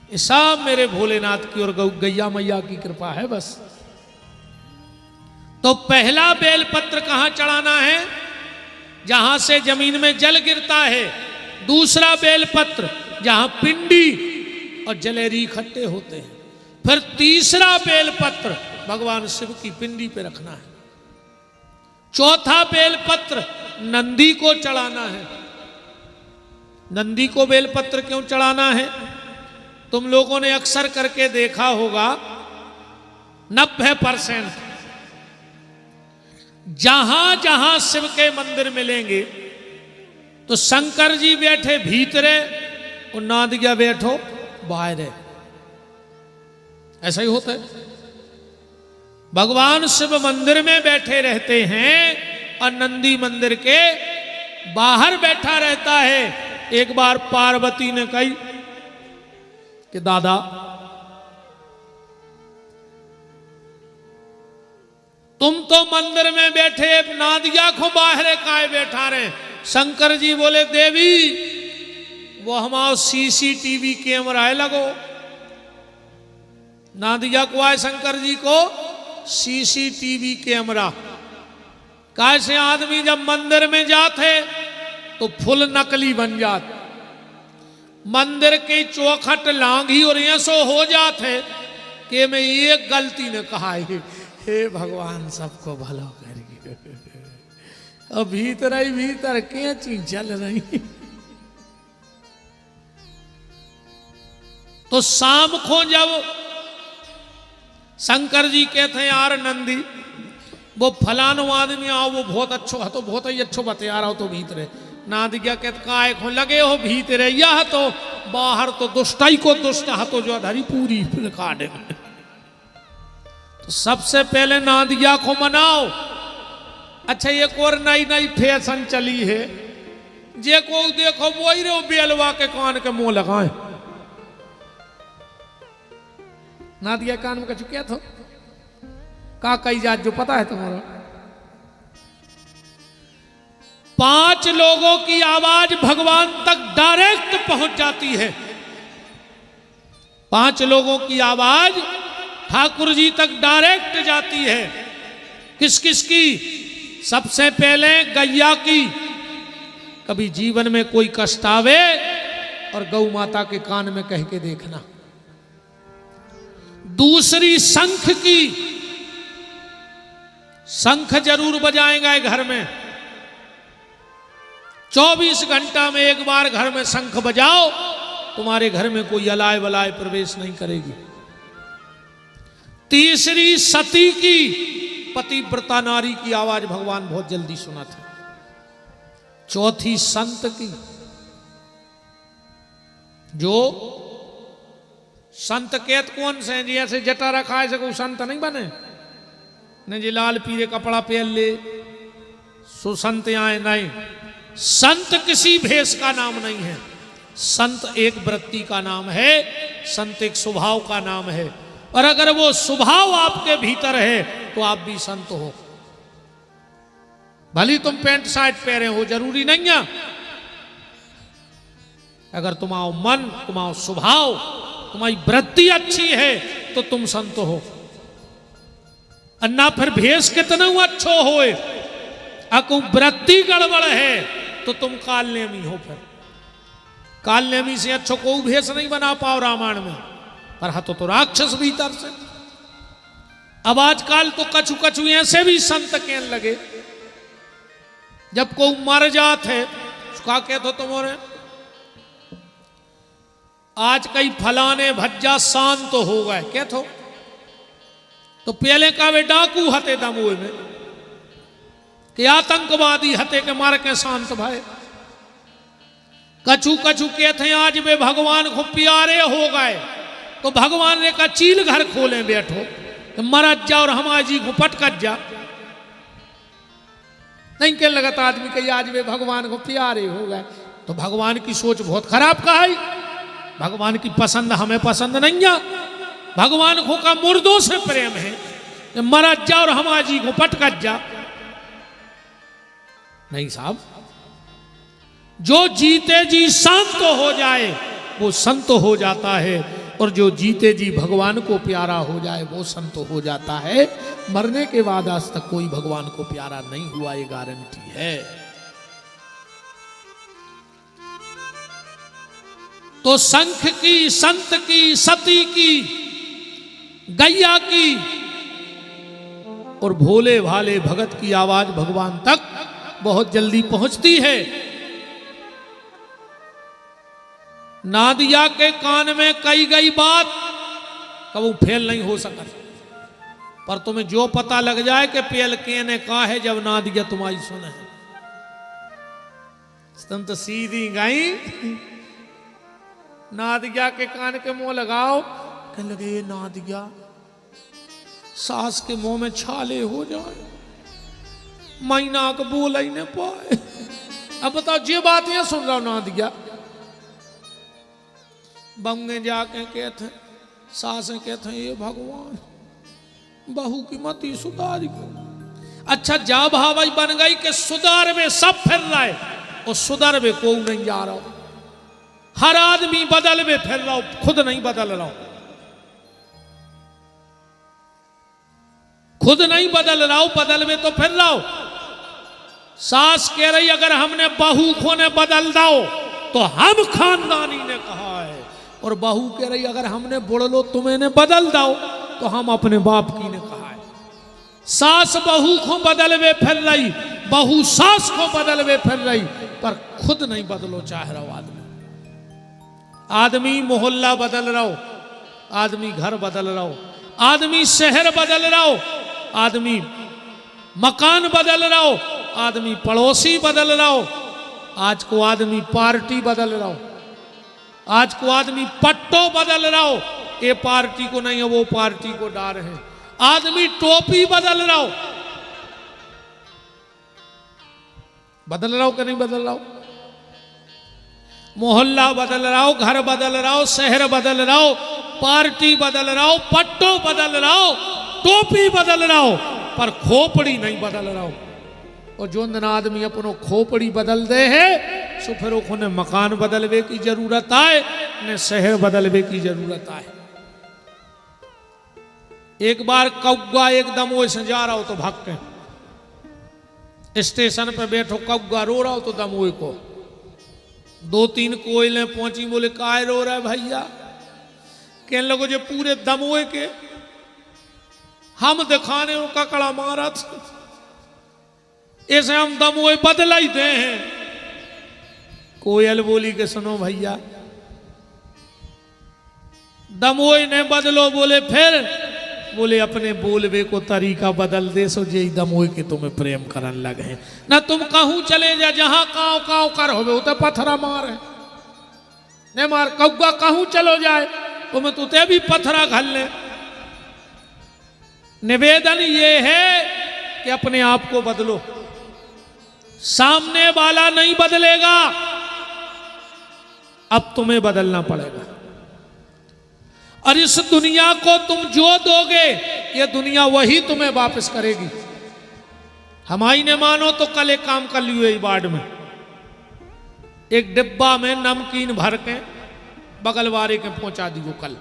ये सब मेरे भोलेनाथ की और गैया मैया की कृपा है बस। तो पहला बेलपत्र कहां चढ़ाना है? जहां से जमीन में जल गिरता है। दूसरा बेलपत्र जहां पिंडी और जलेरी इकट्ठे होते हैं। फिर तीसरा बेलपत्र भगवान शिव की पिंडी पे रखना है। चौथा बेलपत्र नंदी को चढ़ाना है। नंदी को बेलपत्र क्यों चढ़ाना है? तुम लोगों ने अक्सर करके देखा होगा 90% जहां जहां शिव के मंदिर मिलेंगे तो शंकर जी बैठे भीतरे और नादिया बैठो बाहर। ऐसा ही होता है। भगवान शिव मंदिर में बैठे रहते हैं और नंदी मंदिर के बाहर बैठा रहता है। एक बार पार्वती ने कही कि दादा तुम तो मंदिर में बैठे, नादिया को बाहर काहे बैठा रहे? शंकर जी बोले देवी वो हमारा CCTV कैमरा है लगो। नादिया को आए शंकर जी को CCTV कैमरा। कैसे आदमी जब मंदिर में जाते तो फुल नकली बन जात। मंदिर के चौखट लांघी और ऐसो हो जाते कि मैं एक गलती ने कहा है, हे भगवान सबको भला करिए। अब भीतर ही भीतर क्या चीज चल रही। तो शाम को जब शंकर जी कहते हैं यार नंदी वो फलानो आदमी आओ, वो बहुत अच्छो है, तो बहुत ही अच्छो बता रहा हो तो भीतरे। नादिया कहते काय को लगे हो भीतरे, यह तो बाहर तो दुष्टाई को दुष्ट तो जो धरी पूरी काटे। तो सबसे पहले नादिया को मनाओ। अच्छा एक और नई नई फैशन चली है, जे को देखो वही रो बेलवा के कान के मुंह लगाए। नादिया कान में कछु क्या था का कई जात जो पता है तुम्हारा? 5 लोगों की आवाज भगवान तक डायरेक्ट पहुंच जाती है। 5 लोगों की आवाज ठाकुर जी तक डायरेक्ट जाती है। किस किस की? सबसे पहले गैया की। कभी जीवन में कोई कष्ट आवे और गौ माता के कान में कह के देखना। दूसरी शंख की, शंख जरूर बजाएगा घर में। 24 घंटा में एक बार घर में शंख बजाओ, तुम्हारे घर में कोई अलाय वलाय प्रवेश नहीं करेगी। तीसरी सती की, पतिव्रता नारी की आवाज भगवान बहुत जल्दी सुना था। चौथी संत की, जो संत कहत कौन से जी ऐसे जटा रखा है कोई संत नहीं बने ने जी लाल पीले कपड़ा पहन ले सो संत आए नहीं। संत किसी भेष का नाम नहीं है। संत एक वृत्ति का नाम है, संत एक स्वभाव का नाम है। और अगर वो स्वभाव आपके भीतर है तो आप भी संत हो। भली तुम पैंट शर्ट पहने हो जरूरी नहीं है। अगर तुम्हारा मन, तुम्हारा स्वभाव, तुम्हारी वृत्ति अच्छी है तो तुम संत हो। अन्ना फिर भेष कितना अच्छो होए, अको वृत्ति गड़बड़ है तो तुम कालनेमी हो। फिर कालनेमी से अच्छो कोई भेष नहीं बना पाओ रामायण में। पर हा तो राक्षस भीतर से। अब आजकल तो कछु कछु ऐसे भी संत कहने लगे, जब कोई मर जात है उसका कहते तुम्हारे आज कई फलाने भज्जा शांत हो गए कहते तो पहले का वे डाकू हते दमोए में कि आतंकवादी हते के मार के शांत भाई। कछु कछु कहते हैं आज वे भगवान को प्यारे हो गए तो भगवान ने कहा चील घर खोले बैठो तो मरत जा और हमारे जी को पटकत जा। नहीं कह लगता आदमी कही आज वे भगवान को प्यारे हो गए तो भगवान की सोच बहुत खराब का है। भगवान की पसंद हमें पसंद नहीं है। भगवान को का मुर्दों से प्रेम है, मरत जा और हमारे जी को पटकत जा। नहीं साहब, जो जीते जी शांत हो जाए वो संत हो जाता है, और जो जीते जी भगवान को प्यारा हो जाए वो संत हो जाता है। मरने के बाद आज तक कोई भगवान को प्यारा नहीं हुआ, ये गारंटी है। तो शंख की, संत की, सती की, गैया की और भोले भाले भगत की आवाज भगवान तक बहुत जल्दी पहुंचती है। नादिया के कान में कही गई बात कभी फेल नहीं हो सका, पर तुम्हें जो पता लग जाए कि पेल के ने कहा है जब नादिया तुम्हारी सुने है, तुम तो सीधी गई नादिया के कान के मुंह लगाओ, कहने लगे ये नादिया सास के मुंह में छाले हो जाए, महीना को बोल ही नहीं पाए। अब बताओ ये बात ये सुन रहा हूं नादिया। बंगे जाके कहते सासें कहते ये भगवान बहू की मती सुधार को। अच्छा जा भावई बन गई कि सुधार में सब फिर रहा है और सुधार में कोई नहीं जा रहा हो। हर आदमी बदल में फिर रहा हो, खुद नहीं बदल रहा हो। खुद नहीं बदल रहा हो, बदल में तो फिर रहा हो। सास कह रही अगर हमने बहू को ने बदल दो तो हम खानदानी ने कहा है, और बहू कह रही अगर हमने बुड़ लो तुम्हें ने बदल दो तो हम अपने बाप की ने कहा है। सास बहू को बदलवे फिर रही, बहू सास को बदलवे फिर रही, पर खुद नहीं बदलो चाह रहा आदमी। आदमी मोहल्ला बदल रहा हो, आदमी घर बदल रहा हो, आदमी शहर बदल रहा हो, आदमी मकान बदल रहा हो, आदमी पड़ोसी बदल रहा हो, आज को आदमी पार्टी बदल रहा हो, आज को आदमी पट्टो बदल रहा हो। ये पार्टी को नहीं है वो पार्टी को डाल रहे हैं। आदमी टोपी बदल रहा हो, बदल रहा हो कि नहीं बदल रहा हो? मोहल्ला बदल रहा हो, घर बदल रहा हो, शहर बदल रहा हो, पार्टी बदल रहा हो, पट्टो बदल रहा हो, टोपी बदल रहा हो, पर खोपड़ी नहीं बदल रहा हो। और जो दिन आदमी अपनो खोपड़ी बदल दे है सो फिर उन्हें मकान बदलवे की जरूरत आए, ने शहर बदलवे की जरूरत आए। एक बार कौआ एकदम वो से जा रहा हो तो भागते, स्टेशन पे बैठो कौआ रो रहा हो तो दमोई को दो तीन कोयलें पहुंची, बोले काय रो रहा है भैया? कहने लगो जो पूरे दमोए के हम दिखाने को ककड़ा मारा था, ऐसे हम दमोए बदला ही दे हैं। कोयल बोली के सुनो भैया, दमोए ने बदलो। बोले फिर? बोले अपने बोलबे को तरीका बदल दे, सो जे दमोए के तुम्हें प्रेम करन लगे ना। तुम कहूं चले जा, जहां काव काव कर होवे उते पत्थरा मार है ने मार। कौआ कहूं चलो जाए तुम्हें तुते भी पत्थरा घल ले। निवेदन ये है कि अपने आप को बदलो, सामने वाला नहीं बदलेगा, अब तुम्हें बदलना पड़ेगा। और इस दुनिया को तुम जो दोगे, ये दुनिया वही तुम्हें वापस करेगी। हमारी ने मानो तो कल एक काम कर लियो, वार्ड में एक डिब्बा में नमकीन भर के बगल वाले के पहुंचा दियो। कल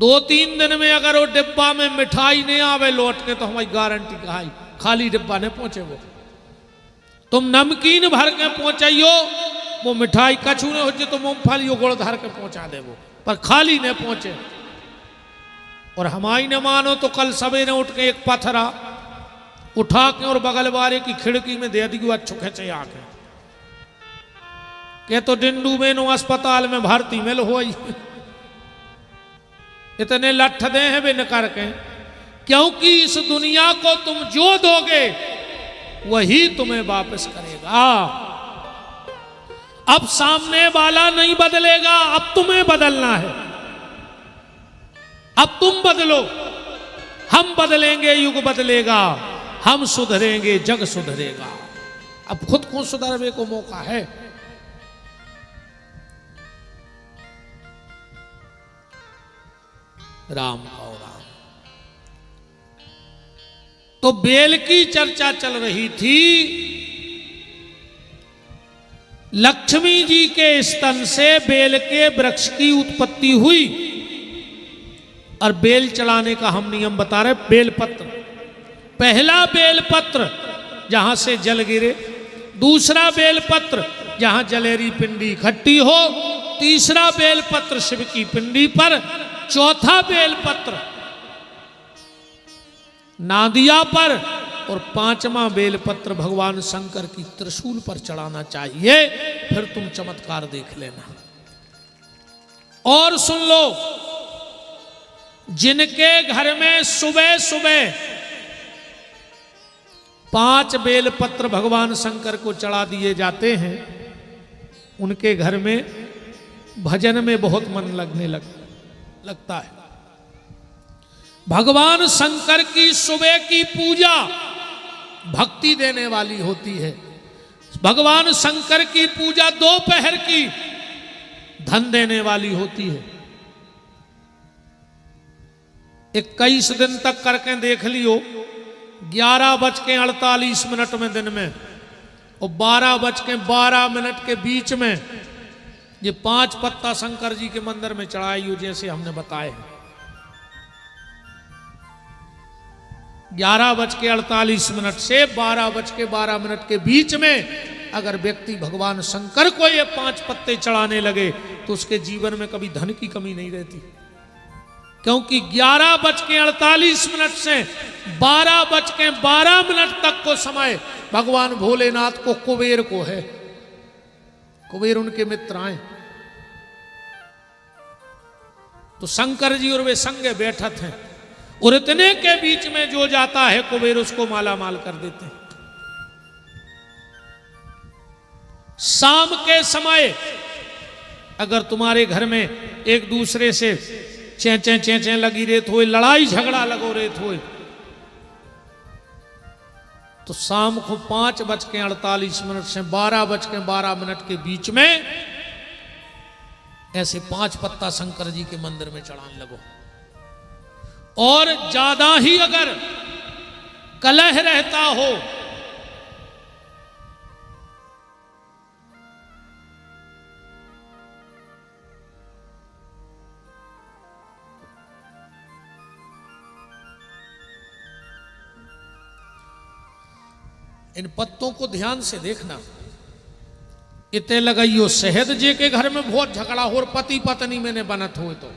2-3 दिन में अगर वो डिब्बा में मिठाई नहीं आवे लौट के, तो हमारी गारंटी कहाई खाली डिब्बा नहीं पहुंचे। वो तुम नमकीन भर के पहुंचाइयो, वो मिठाई कछू ने हो जाए तो मूंगफली गुड़ धर के पहुंचा दे, वो पर खाली नहीं पहुंचे। और हमारी ने मानो तो कल सवेरे उठ के एक पत्थरा उठा के और बगल वाले की खिड़की में दे दियो, अच्छो खेचे आके के तो डिंडू में नो अस्पताल में भर्ती में हो, इतने लठ दे हैं बिन करके। क्योंकि इस दुनिया को तुम जो दोगे वही तुम्हें वापस करेगा। अब सामने वाला नहीं बदलेगा, अब तुम्हें बदलना है। अब तुम बदलो, हम बदलेंगे, युग बदलेगा, हम सुधरेंगे, जग सुधरेगा। अब खुद को सुधरने को मौका है। राम और राम। तो बेल की चर्चा चल रही थी। लक्ष्मी जी के स्तन से बेल के वृक्ष की उत्पत्ति हुई। और बेल चढ़ाने का हम नियम बता रहे। बेलपत्र, पहला बेलपत्र जहां से जल गिरे, दूसरा बेलपत्र जहां जलेरी पिंडी इकट्ठी हो, तीसरा बेलपत्र शिव की पिंडी पर, चौथा बेलपत्र नादिया पर, और पांचवा बेलपत्र भगवान शंकर की त्रिशूल पर चढ़ाना चाहिए। फिर तुम चमत्कार देख लेना। और सुन लो, जिनके घर में सुबह सुबह 5 बेलपत्र भगवान शंकर को चढ़ा दिए जाते हैं, उनके घर में भजन में बहुत मन लगता है। भगवान शंकर की सुबह की पूजा भक्ति देने वाली होती है। भगवान शंकर की पूजा दोपहर की धन देने वाली होती है। 21 दिन तक करके देख लियो, 11:48 में दिन में और 12:12 के बीच में ये 5 पत्ता शंकर जी के मंदिर में चढ़ाई हो, जैसे हमने बताए। 11:48 से 12:12 के बीच में अगर व्यक्ति भगवान शंकर को ये 5 पत्ते चढ़ाने लगे तो उसके जीवन में कभी धन की कमी नहीं रहती। क्योंकि 11:48 से 12:12 तक को समय भगवान भोलेनाथ को कुबेर को है। कुबेर उनके मित्र आए तो शंकर जी और वे संगे बैठत हैं, और इतने के बीच में जो जाता है कुबेर उसको माला माल कर देते हैं। शाम के समय अगर तुम्हारे घर में एक दूसरे से चें लगी रहती हो, लड़ाई झगड़ा लगो रहती हो, तो शाम को 5:48 से 12:12 के बीच में ऐसे 5 पत्ता शंकर जी के मंदिर में चढ़ाने लगो। और ज्यादा ही अगर कलह रहता हो इन पत्तों को ध्यान से देखना। इते लगाइयो शहद जे के घर में बहुत झगड़ा हो, पति पत्नी में ने बनत हो तो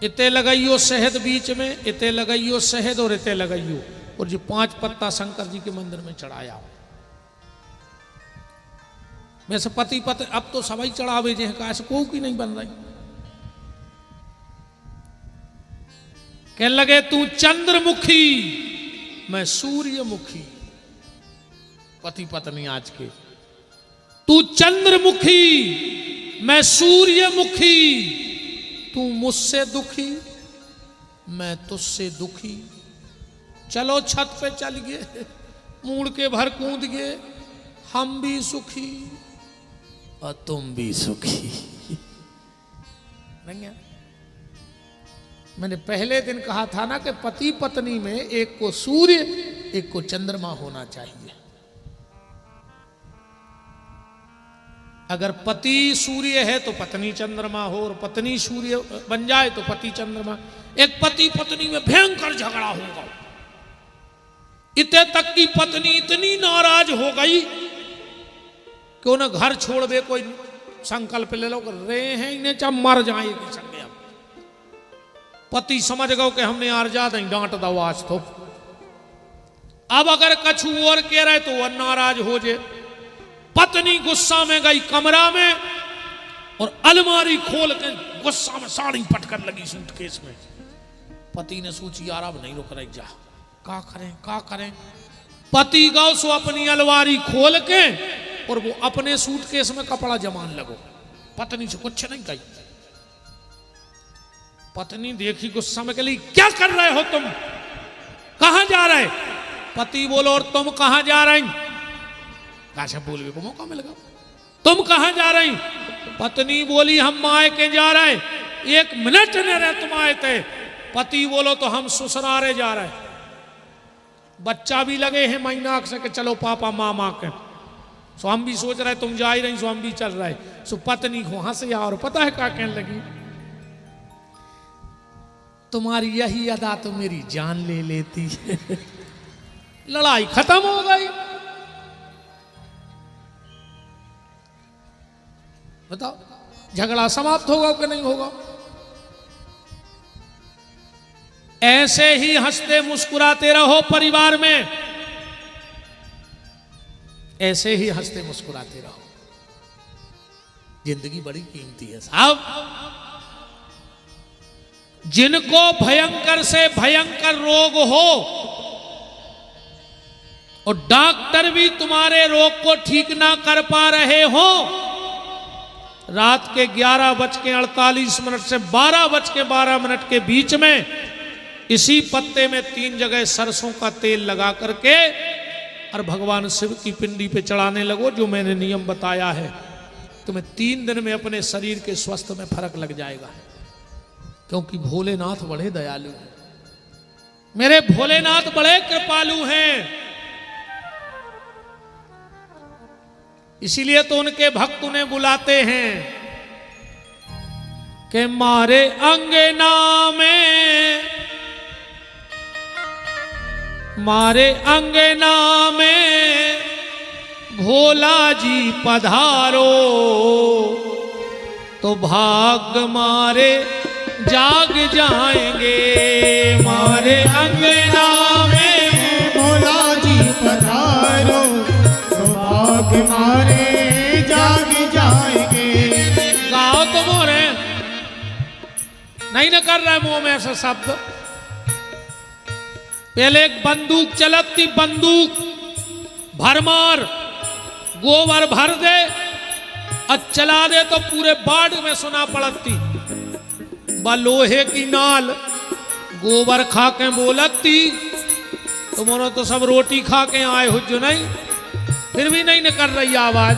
इते लगाइयो शहद बीच में, इते लगाइयो शहद और इते लगाइयो, और जो 5 पत्ता शंकर जी के मंदिर में चढ़ाया। वैसे पति पत्नी अब तो सभी चढ़ावे जे का ऐसे को की नहीं बन रही। कह लगे तू चंद्रमुखी मैं सूर्यमुखी, पति पत्नी आज के, तू चंद्रमुखी मैं सूर्यमुखी, तू मुझसे दुखी मैं तुझसे दुखी। चलो छत पे चल गए, मुड़ के भर कूद गए, हम भी सुखी और तुम भी सुखी। नहीं है? मैंने पहले दिन कहा था ना कि पति पत्नी में एक को सूर्य एक को चंद्रमा होना चाहिए। अगर पति सूर्य है तो पत्नी चंद्रमा हो, और पत्नी सूर्य बन जाए तो पति चंद्रमा। एक पति पत्नी में भयंकर झगड़ा होगा, इतने तक की पत्नी इतनी नाराज हो गई कि उन्हें घर छोड़ दे, कोई संकल्प ले लो रहे हैं इन्हें चाहे मर जाएगी संगे। पति समझ गए कि हमने यार ज्यादा ही डांट दो आज तो। अब अगर कछु और कह रहे तो वह नाराज हो जाए। पत्नी गुस्सा में गई कमरा में और अलमारी खोल के गुस्सा में साड़ी पटकन लगी सूटकेस में। पति ने सोची यार अब नहीं रुक रही, जा का करें। पति गौ सो अपनी अलमारी खोल के और वो अपने सूटकेस में कपड़ा जमान लगो। पत्नी से कुछ नहीं कही। पत्नी देखी गुस्सा में कहली क्या कर रहे हो तुम, कहां जा रहे। पति बोलो और तुम कहां जा रही। कैसे बोलने को मौका मिल गया, तुम कहां जा रही। पत्नी बोली हम मायके जा रहे, 1 मिनट न रहे तुम आए थे। पति बोलो तो हम ससुरारे जा रहे, बच्चा भी लगे हैं महीना से कि चलो पापा मामा के। सो हम भी सोच रहे तुम जा ही रही, सो हम भी चल रहे। सो पत्नी को हंसे और पता है क्या कहने लगी, तुम्हारी यही अदा तो मेरी जान ले लेती है। लड़ाई खत्म हो गई। बताओ झगड़ा समाप्त होगा कि नहीं होगा। ऐसे ही हंसते मुस्कुराते रहो परिवार में, ऐसे ही हंसते मुस्कुराते रहो। जिंदगी बड़ी कीमती है साहब। जिनको भयंकर से भयंकर रोग हो और डॉक्टर भी तुम्हारे रोग को ठीक ना कर पा रहे हो, रात के 11:48 से 12:12 के बीच में इसी पत्ते में 3 जगह सरसों का तेल लगा करके और भगवान शिव की पिंडी पे चढ़ाने लगो, जो मैंने नियम बताया है। तुम्हें 3 दिन में अपने शरीर के स्वास्थ्य में फर्क लग जाएगा, क्योंकि भोलेनाथ बड़े दयालु हैं। मेरे भोलेनाथ बड़े कृपालु हैं। इसीलिए तो उनके भक्त उन्हें बुलाते हैं कि मारे अंगना में, मारे अंगना में भोला जी पधारो, तो भाग मारे जाग जाएंगे। मारे अंगना में भोला जी पधारो, तो भाग मारे जाग जाएंगे। गाओ तो मोरे नहीं न कर रहे मुंह में ऐसा शब्द। पहले एक बंदूक चलत थी, बंदूक भरमार गोबर भर दे और चला दे तो पूरे बाढ़ में सुना पड़ती। लोहे की नाल गोबर खा के बोलती, तुम्हारा तो सब रोटी खा के आए हो जो नहीं, फिर भी नहीं निकल रही आवाज।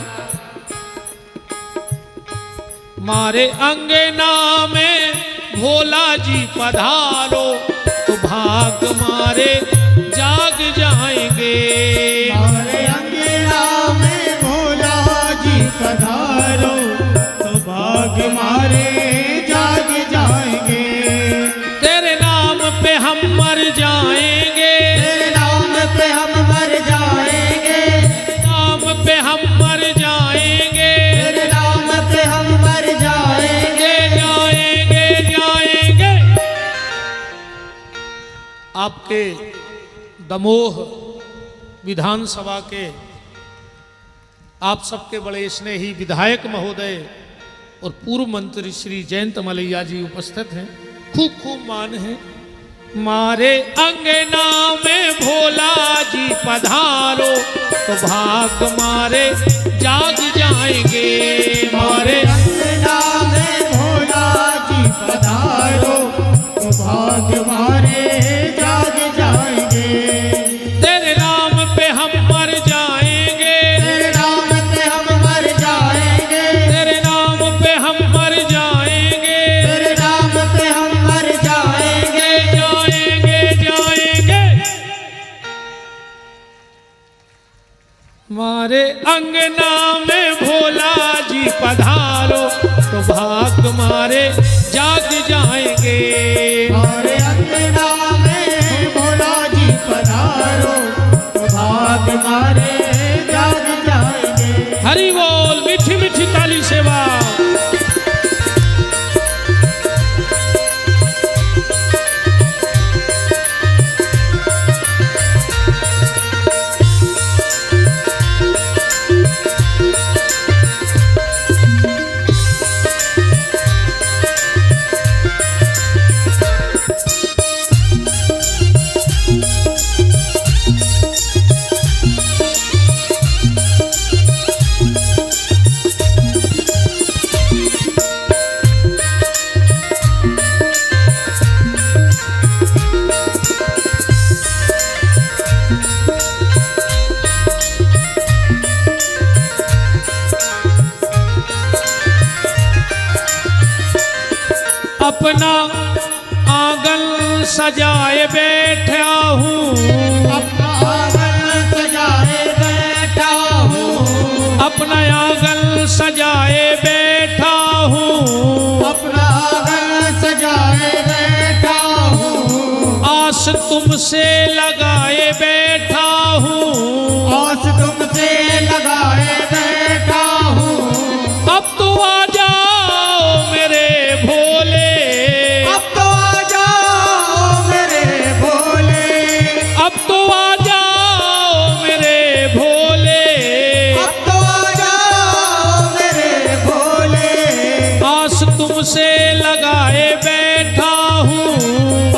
मारे अंगना में भोला जी पधारो, तो भाग मारे जाग जाएंगे। मारे अंगना में भोला जी पधारो, तो भाग मारे जाग जाएंगे। तेरे नाम पे हम मर जाएंगे, तेरे नाम पे हम मर जाएंगे। आपके दमोह विधानसभा के आप सबके बड़े स्नेही विधायक महोदय और पूर्व मंत्री श्री जयंत मलैया जी उपस्थित हैं। खूब खूब मान है। मारे अंगना में भोला जी पधारो तो भाग मारे जाग जाएंगे। मारे अंगना में भोला जी पधारो तो भाग मारे जाग जाएंगे। तेरे नाम पे हम मर जाएंगे, तेरे नाम पे हम मर जाएंगे, तेरे नाम पे हम मर जाएंगे, तेरे नाम पे हम मर जाएंगे। जाएंगे जाएंगे। मारे अंगना में भोला जी पधारो तो भाग मारे जाग जाएंगे। हमारे अंगना में भोला जी पधारो तो भाग मारे जाग जाएंगे। हरि बोल। मीठी मीठी ताली सेवा। अपना आंगन सजाए बैठा हूँ, अपना आंगन सजाए बैठा हूँ, अपना आंगन सजाए बैठा हूँ, अपना आंगन सजाए बैठा हूँ। आस तुमसे लगाए बैठा हूँ, आस तुमसे लगाए बैठा हूँ। अब तो आ जाओ मेरे भोले, अब तो आ जाओ मेरे भोले, अब तो आ जाओ मेरे भोले, अब तो आ जाओ मेरे भोले। आस तुमसे लगाए बैठा हूँ,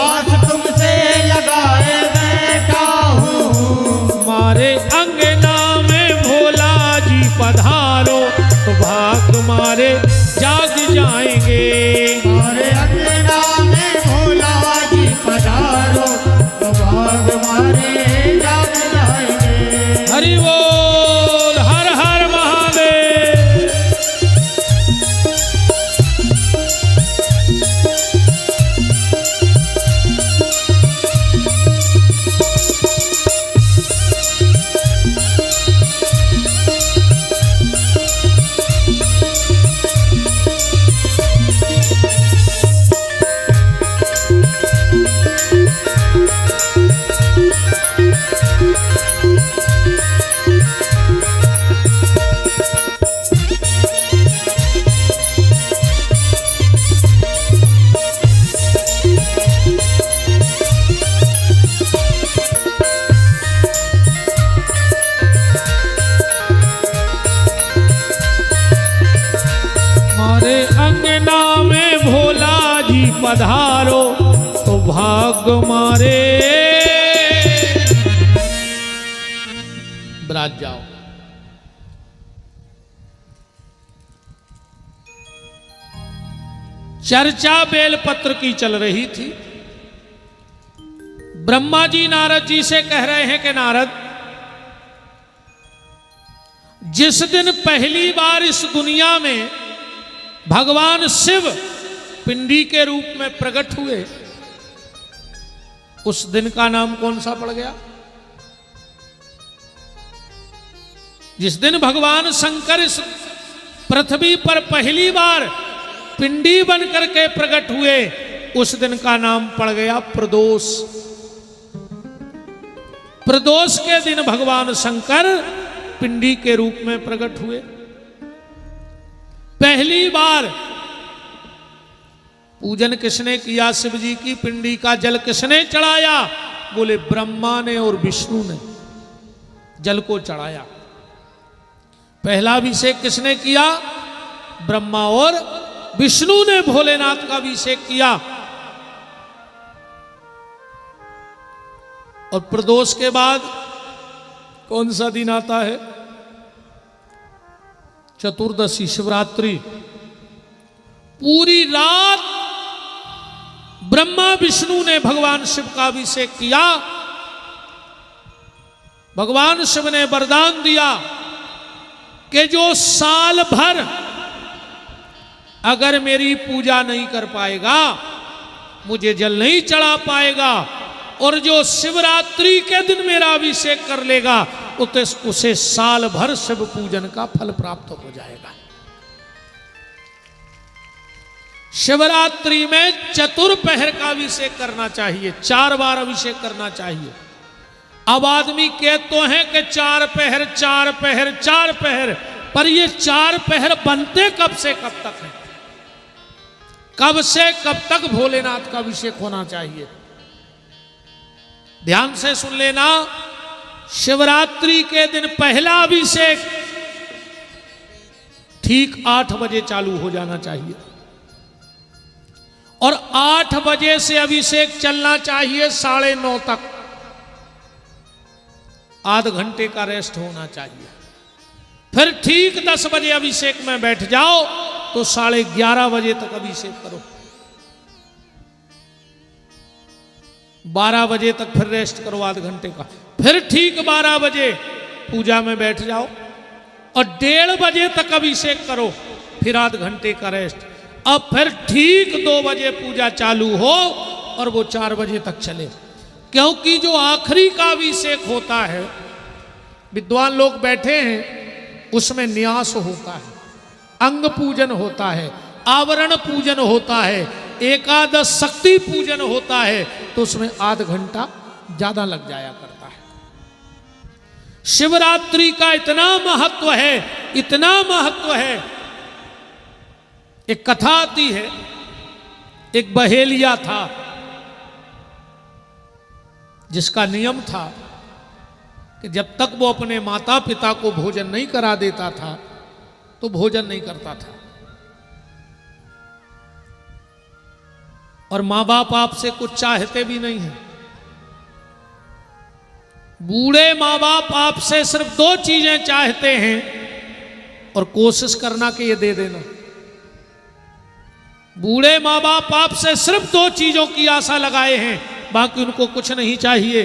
आस तुमसे लगाए बैठा हूँ। मारे अंगना में भोला जी पधारो तो भाग मारे जाग जाएंगे। हमारे अंगना में भोला जी पधारो तो भाग मारे जाग जाएंगे। हरि बोल। हर हर महादेव। मारे अंगना में भोला जी पधारो तो भाग मारे। बरात जाओ। चर्चा बेलपत्र की चल रही थी। ब्रह्मा जी नारद जी से कह रहे हैं कि नारद, जिस दिन पहली बार इस दुनिया में भगवान शिव पिंडी के रूप में प्रकट हुए, उस दिन का नाम कौन सा पड़ गया? जिस दिन भगवान शंकर इस पृथ्वी पर पहली बार पिंडी बन करके प्रकट हुए, उस दिन का नाम पड़ गया प्रदोष। प्रदोष के दिन भगवान शंकर पिंडी के रूप में प्रकट हुए। पहली बार पूजन किसने किया? शिव जी की पिंडी का जल किसने चढ़ाया? बोले ब्रह्मा ने और विष्णु ने जल को चढ़ाया। पहला अभिषेक किसने किया? ब्रह्मा और विष्णु ने भोलेनाथ का अभिषेक किया। और प्रदोष के बाद कौन सा दिन आता है? चतुर्दशी, शिवरात्रि। पूरी रात ब्रह्मा विष्णु ने भगवान शिव का अभिषेक किया। भगवान शिव ने वरदान दिया कि जो साल भर अगर मेरी पूजा नहीं कर पाएगा, मुझे जल नहीं चढ़ा पाएगा, और जो शिवरात्रि के दिन मेरा अभिषेक कर लेगा, उसे साल भर शिव पूजन का फल प्राप्त हो जाएगा। शिवरात्रि में चतुर्पहर का अभिषेक करना चाहिए, 4 बार अभिषेक करना चाहिए। अब आदमी कहते तो हैं कि 4 पहर 4 पहर 4 पहर, पर ये 4 पहर बनते कब से कब तक है? कब से कब तक भोलेनाथ का अभिषेक होना चाहिए? ध्यान से सुन लेना। शिवरात्रि के दिन पहला अभिषेक ठीक 8 बजे चालू हो जाना चाहिए, और 8 बजे से अभिषेक चलना चाहिए 9:30 तक। आध घंटे का रेस्ट होना चाहिए। फिर ठीक 10 बजे अभिषेक में बैठ जाओ तो 11:30 बजे तक अभिषेक करो। 12 बजे तक फिर रेस्ट करो आध घंटे का। फिर ठीक 12 बजे पूजा में बैठ जाओ और 1:30 बजे तक अभिषेक करो, फिर आध घंटे का रेस्ट। अब फिर ठीक 2 बजे पूजा चालू हो और वो 4 बजे तक चले, क्योंकि जो आखिरी का अभिषेक होता है, विद्वान लोग बैठे हैं, उसमें न्यास होता है, अंग पूजन होता है, आवरण पूजन होता है, एकादश शक्ति पूजन होता है, तो उसमें आध घंटा ज्यादा लग जाया करता है। शिवरात्रि का इतना महत्व है, इतना महत्व है। एक कथा आती है, एक बहेलिया था जिसका नियम था कि जब तक वो अपने माता पिता को भोजन नहीं करा देता था तो भोजन नहीं करता था। और मां बाप आपसे कुछ चाहते भी नहीं हैं। बूढ़े मां बाप आपसे सिर्फ 2 चीजें चाहते हैं और कोशिश करना कि ये दे देना। बूढ़े मां बाप आपसे सिर्फ 2 चीजों की आशा लगाए हैं, बाकी उनको कुछ नहीं चाहिए।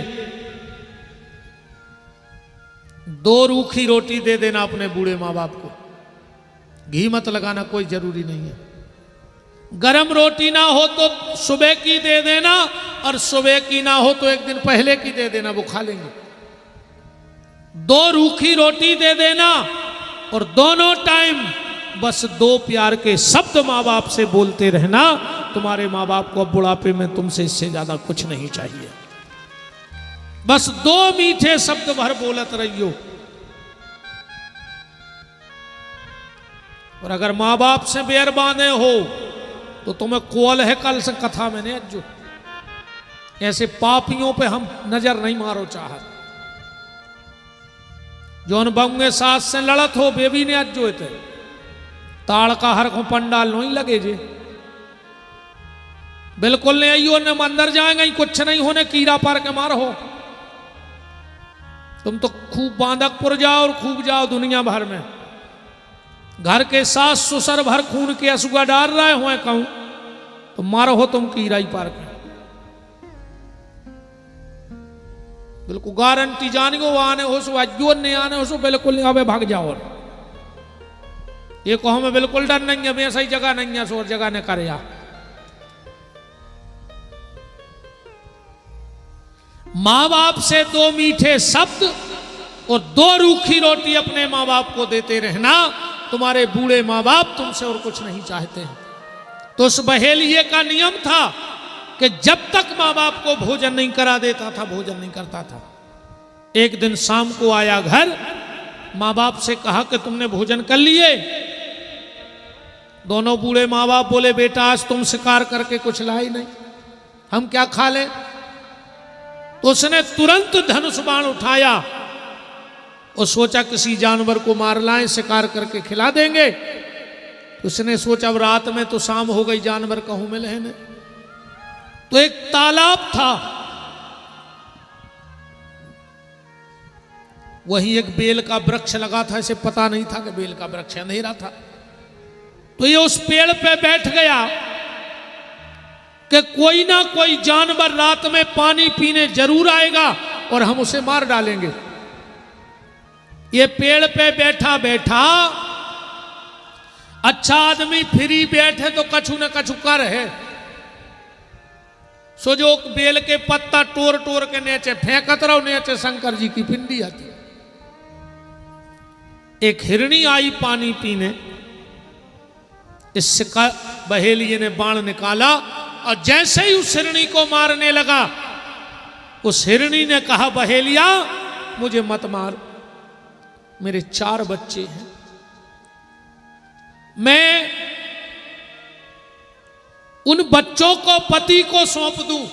2 रूखी रोटी दे देना अपने बूढ़े मां बाप को, घी मत लगाना, कोई जरूरी नहीं है। गरम रोटी ना हो तो सुबह की दे देना, और सुबह की ना हो तो एक दिन पहले की दे देना, वो खा लेंगे। 2 रूखी रोटी दे देना, और दोनों टाइम बस 2 प्यार के शब्द माँ बाप से बोलते रहना। तुम्हारे माँ बाप को अब बुढ़ापे में तुमसे इससे ज्यादा कुछ नहीं चाहिए। बस 2 मीठे शब्द भर बोलत रहियो। और अगर माँ बाप से बैर बांधे हो तो तुम्हें कोल है कल से कथा में नहीं अज्जो। ऐसे पापियों पे हम नजर नहीं मारो चाहत। जोन बंगे सास से लड़त हो बेबी ने अज्जो थे ताड़ का हर को पंडाल नहीं लगे जे, बिल्कुल नहीं। आइयो ने अंदर जाएंगे, कुछ नहीं होने, कीड़ा पार के मार हो। तुम तो खूब बांधकपुर जाओ और खूब जाओ दुनिया भर में। घर के सास ससुर भर खून के असुआ डाल रहे हुए कहूं तो मारो हो तुम कीड़ा ही पार के। बिल्कुल गारंटी जानियो आने हो सो अज्जो नहीं आने हो सो बिल्कुल नहीं आवे, भाग जाओ। ये को हमें बिल्कुल डर नहीं है, मैं सही जगह नहीं है, सो जगह ने करे। माँ बाप से 2 मीठे शब्द और 2 रूखी रोटी अपने माँ बाप को देते रहना। तुम्हारे बूढ़े माँ बाप तुमसे और कुछ नहीं चाहते हैं। तो उस बहेलिये का नियम था कि जब तक माँ बाप को भोजन नहीं करा देता था, भोजन नहीं करता था। एक दिन शाम को आया घर, माँ बाप से कहा कि तुमने भोजन कर लिए? दोनों बूढ़े माँ बाप बोले, बेटा आज तुम शिकार करके कुछ लाई नहीं, हम क्या खा लें? तो उसने तुरंत धनुष बाण उठाया और सोचा किसी जानवर को मार लाएं, शिकार करके खिला देंगे। उसने सोचा अब रात में तो शाम हो गई, जानवर कहूं मिले हैं। तो एक तालाब था, वहीं एक बेल का वृक्ष लगा था। इसे पता नहीं था कि बेल का वृक्ष अंधेरा था। तो ये उस पेड़ पे बैठ गया कि कोई ना कोई जानवर रात में पानी पीने जरूर आएगा और हम उसे मार डालेंगे। ये पेड़ पे बैठा बैठा अच्छा आदमी फ्री बैठे तो कछु न कछु कर है। सो जो बेल के पत्ता टोर टोर के नीचे फेंकत रहो, नीचे शंकर जी की पिंडी आती। एक हिरणी आई पानी पीने, इससे बहेलिये ने बाण निकाला और जैसे ही उस हिरणी को मारने लगा, उस हिरणी ने कहा बहेलिया मुझे मत मार, मेरे 4 बच्चे हैं, मैं उन बच्चों को पति को सौंप दूं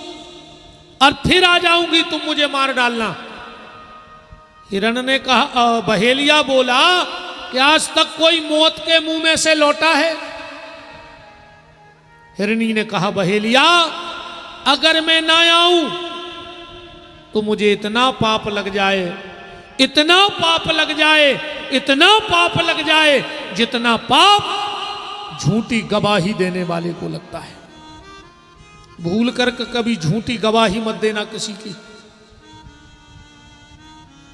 और फिर आ जाऊंगी, तुम मुझे मार डालना। हिरण ने कहा, बहेलिया बोला कि आज तक कोई मौत के मुंह में से लौटा है? हिरणी ने कहा बहेलिया अगर मैं ना आऊं तो मुझे इतना पाप लग जाए, इतना पाप लग जाए, इतना पाप लग जाए जितना पाप झूठी गवाही देने वाले को लगता है। भूल कर कभी झूठी गवाही मत देना किसी की।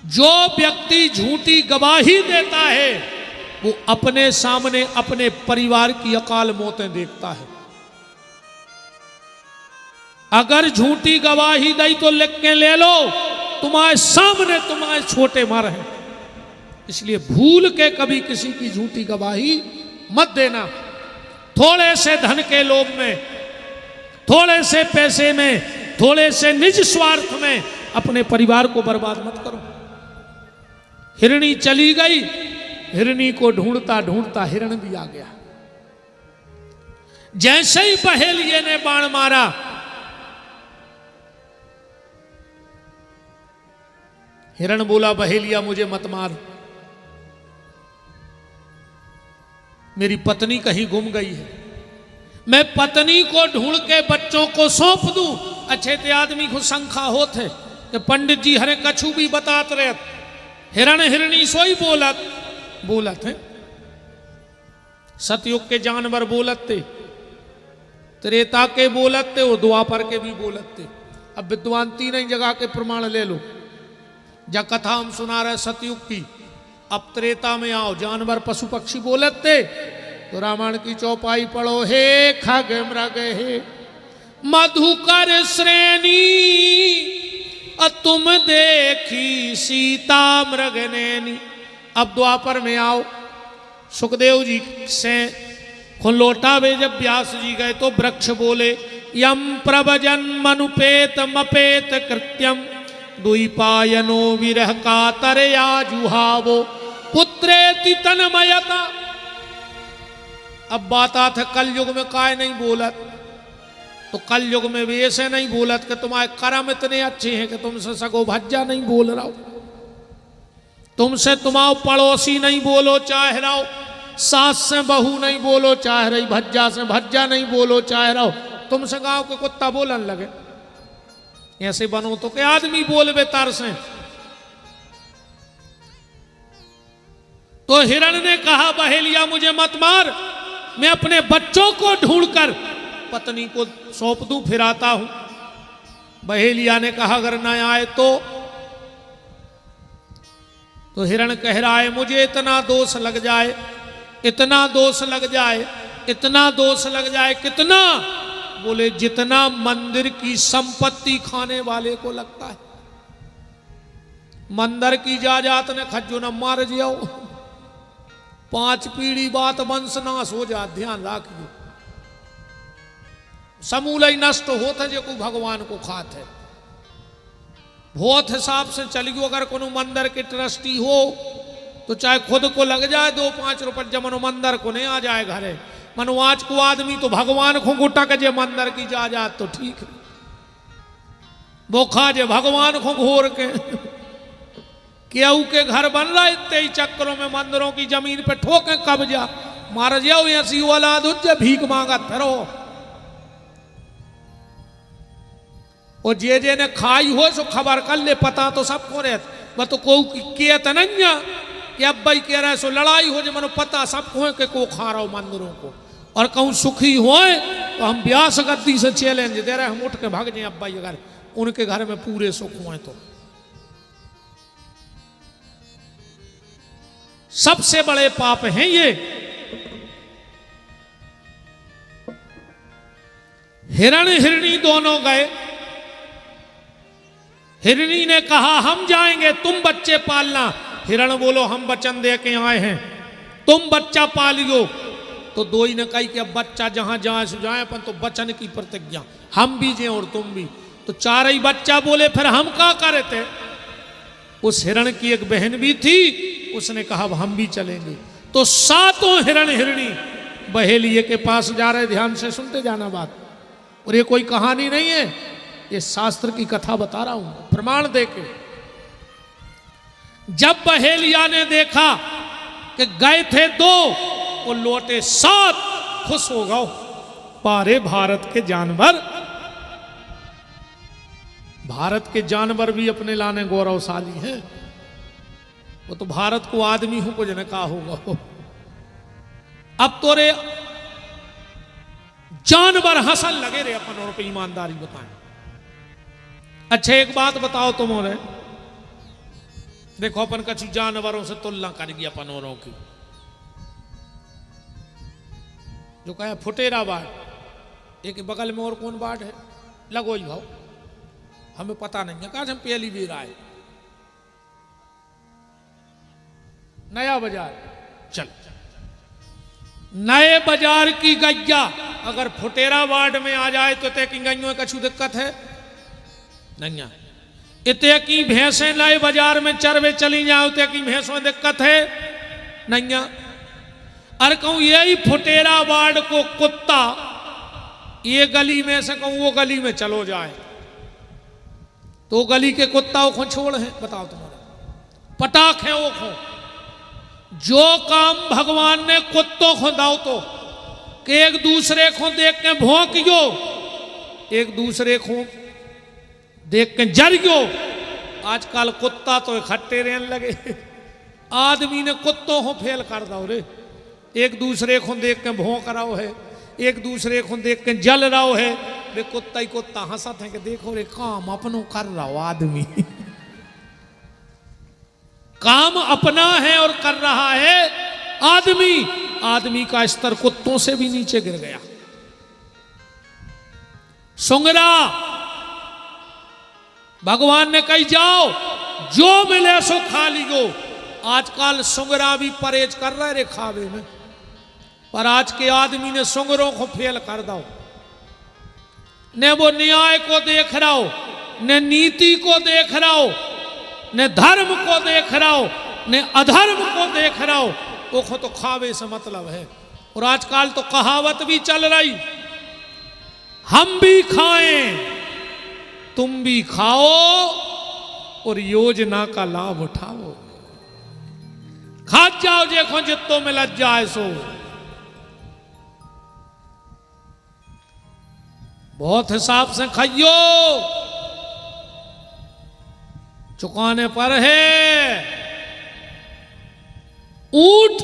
जो व्यक्ति झूठी गवाही देता है वो अपने सामने अपने परिवार की अकाल मौतें देखता है। अगर झूठी गवाही दी तो लिख के ले लो, तुम्हारे सामने तुम्हारे छोटे मर हैं। इसलिए भूल के कभी किसी की झूठी गवाही मत देना। थोड़े से धन के लोभ में, थोड़े से पैसे में, थोड़े से निज स्वार्थ में अपने परिवार को बर्बाद मत करो। हिरणी चली गई, हिरणी को ढूंढता ढूंढता हिरण भी आ गया। जैसे ही बहेलिये ने बाण मारा, हिरण बोला बहेलिया मुझे मत मार, मेरी पत्नी कहीं गुम गई है, मैं पत्नी को ढूंढ के बच्चों को सौंप दूं। अच्छे ते आदमी को शंका होते कि पंडित जी हरे कछु भी बतात रहे। हिरण हिरणी सोई बोलत है। सतयुग के जानवर बोलत थे, त्रेता के बोलत थे और द्वापर के भी बोलत थे। अब विद्वान 3 जगह के प्रमाण ले लो। जब कथा हम सुना रहे सतयुग की, अब त्रेता में आओ, जानवर पशु पक्षी बोलत थे तो रामायण की चौपाई पढ़ो। हे खग मृग हे मधुकर श्रेणी, तुम देखी सीता मृग नैनी। अब द्वापर में आओ, सुखदेव जी से खुन लौटा वे जब व्यास जी गए तो वृक्ष बोले यम प्रवजन मनुपेत मपेत कृत्यम द्विपायनो विरह कातरया जुहावो पुत्रेति तन्मयता। अब बात आते कल युग में काय नहीं बोलत, तो कल युग में भी ऐसे नहीं बोलत कि तुम्हारे कर्म इतने अच्छे हैं कि तुमसे सगो भज्जा नहीं बोल रहा हो, तुमसे तुम्हारा पड़ोसी नहीं बोलो चाह रहा हो, सास से बहू नहीं बोलो चाह रही, भज्जा से भज्जा नहीं बोलो चाह रहा हो, तुमसे गांव के कुत्ता बोलन लगे। ऐसे बनो तो क्या आदमी बोलबे तार से। तो हिरण ने कहा बहेलिया मुझे मत मार, मैं अपने बच्चों को ढूंढकर पत्नी को सौंप दूं, फिर आता हूं। बहेलिया ने कहा अगर न आए तो हिरण कह रहा है मुझे इतना दोष लग जाए, इतना दोष लग जाए, इतना दोष लग जाए, कितना? बोले जितना मंदिर की संपत्ति खाने वाले को लगता है। मंदिर की जायदाद ने खज्जो न मार जाओ, 5 पीढ़ी बात वंशनाश हो जा, ध्यान रखियो। समूल ही नष्ट होता जो को भगवान को खाते। बहुत हिसाब से चलियो, अगर कोनो मंदिर के ट्रस्टी हो तो चाहे खुद को लग जाए 2-5 रुपए, जमनो मंदिर को नहीं आ जाए घरे। मनो आज को आदमी तो भगवान को गुटक जे मंदिर की जायदाद तो ठीक है। वो खाजे भगवान को घोर के केऊ के घर बन रहा है, इतने ही चक्करों में मंदिरों की जमीन पे ठोके कब्जा मार जाओ, ऐसी वाला दूजे भीख मांगा फिरो। और जे ने खाई हो सो खबर कर ले, पता तो सबको रहता, वह तो को किया तो नहीं है कि अब भाई कह रहा है सो लड़ाई हो जाए, मनो पता सबको है कि को खा रहा हो मंदिरों को। और कहूँ सुखी होए तो हम ब्यास गद्दी से चैलेंज दे रहे, हम उठ के भाग जाए अब्बाई अगर उनके घर में पूरे सुख हुए तो। सबसे बड़े पाप हैं ये। हिरण हिरणी दोनों गए, हिरणी ने कहा हम जाएंगे, तुम बच्चे पालना। हिरण बोलो हम वचन दे के आए हैं, तुम बच्चा पालियो। तो दो ही ने कही कि अब बच्चा जहां जाए सो जाए, अपन तो वचन की प्रतिज्ञा, हम भी जे और तुम भी। तो चार ही बच्चा बोले फिर हम क्या करे थे। उस हिरण की एक बहन भी थी, उसने कहा अब हम भी चलेंगे। तो सातों हिरण हिरणी बहेलिए के पास जा रहे, ध्यान से सुनते जाना बात, और ये कोई कहानी नहीं है, ये शास्त्र की कथा बता रहा हूं प्रमाण देके। जब बहेलिया ने देखा कि गए थे दो और लौटे सात, खुश हो गए। पारे भारत के जानवर, भारत के जानवर भी अपने लाने गौरवशाली हैं। वो तो भारत को आदमी हूं कुछ ने कहा होगा। अब तो रे जानवर हंसन लगे रे अपन और पे ईमानदारी बताएं। अच्छा एक बात बताओ तुम और, देखो अपन कछु जानवरों से तुलना करेगी अपन औरों की। जो कहे फुटेरा बाढ़, एक बगल में और कौन बाढ़ है, लगो ही भाव, हमें पता नहीं है, कहा हम पहली भी आए। नया बाजार, चल नए बाजार की गैया अगर फुटेरा वार्ड में आ जाए तो ते की गैयों में कछु दिक्कत है नहीं। इतने की भैंसें नए बाजार में चरवे चली जाए, उतने की भैंसों में दिक्कत है नहीं। अरे कहूं यही फुटेरा वार्ड को कुत्ता ये गली में से कहूं वो गली में चलो जाए तो गली के कुत्ताओं को छोड़ है, बताओ तुम्हारा पटाख है वो खो। जो काम भगवान ने कुत्तों को दाओ तो कि एक दूसरे को देख के भौंकियो, एक दूसरे को देख के जरियो। आजकल कुत्ता तो इकट्ठे रहने लगे, आदमी ने कुत्तों को फेल कर दो रे। एक दूसरे को देख के भौंक रहा है, एक दूसरे को देख के जल रहा है। वे कुत्ता ही कुत्ता हंसत है कि देखो रे काम अपनों कर रहा हो आदमी। काम अपना है और कर रहा है आदमी। आदमी का स्तर कुत्तों से भी नीचे गिर गया। सुंगरा भगवान ने कही जाओ जो मिले सो खा लियो। आजकल सुंगरा भी परहेज कर रहा है रे खावे में, पर आज के आदमी ने सुंगरों को फेल कर दो। न वो न्याय को देख रहा हो, न नीति को देख रहा हो, न धर्म को देख रहा हो, न अधर्म को देख रहा हो। वो तो खावे से मतलब है। और आजकल तो कहावत भी चल रही, हम भी खाएं तुम भी खाओ और योजना का लाभ उठाओ। खा जाओ देखो जितो में लग जाए सो। बहुत हिसाब से खाइयो, चुकाने पर है। ऊंट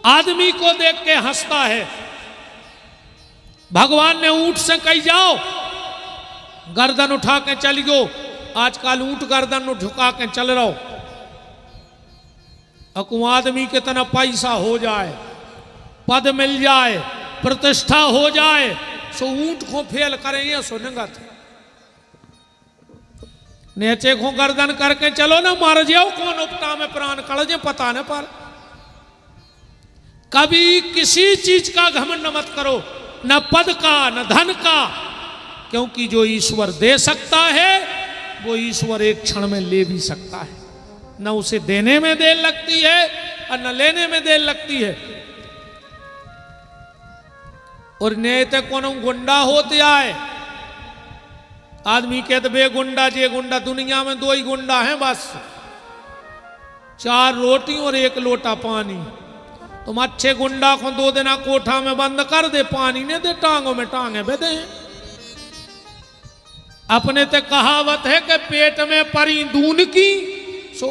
आदमी को देख के हंसता है। भगवान ने ऊंट से कही जाओ गर्दन उठा के चलियो। आजकल ऊंट गर्दन झुका के चल रहा हो। अकु आदमी के तना पैसा हो जाए, पद मिल जाए, प्रतिष्ठा हो जाए, सो ऊंट को फेल करेंगे सो नंगत नेचे को गर्दन करके चलो ना, मार जाओ कौन उपटा में प्राण कड़ जे पता न पर। कभी किसी चीज का घमंड मत करो, न पद का न धन का, क्योंकि जो ईश्वर दे सकता है वो ईश्वर एक क्षण में ले भी सकता है। न उसे देने में देर लगती है और न लेने में देर लगती है। और नेते कोनो गुंडा होते आए आदमी कहते बे गुंडा जे गुंडा, दुनिया में 2 ही गुंडा हैं बस, 4 रोटी और 1 लोटा पानी। तुम अच्छे गुंडा को 2 दिन कोठा में बंद कर दे, पानी ने दे, टांगों में टांगे बेदे। अपने ते कहावत है कि पेट में परी दून की सो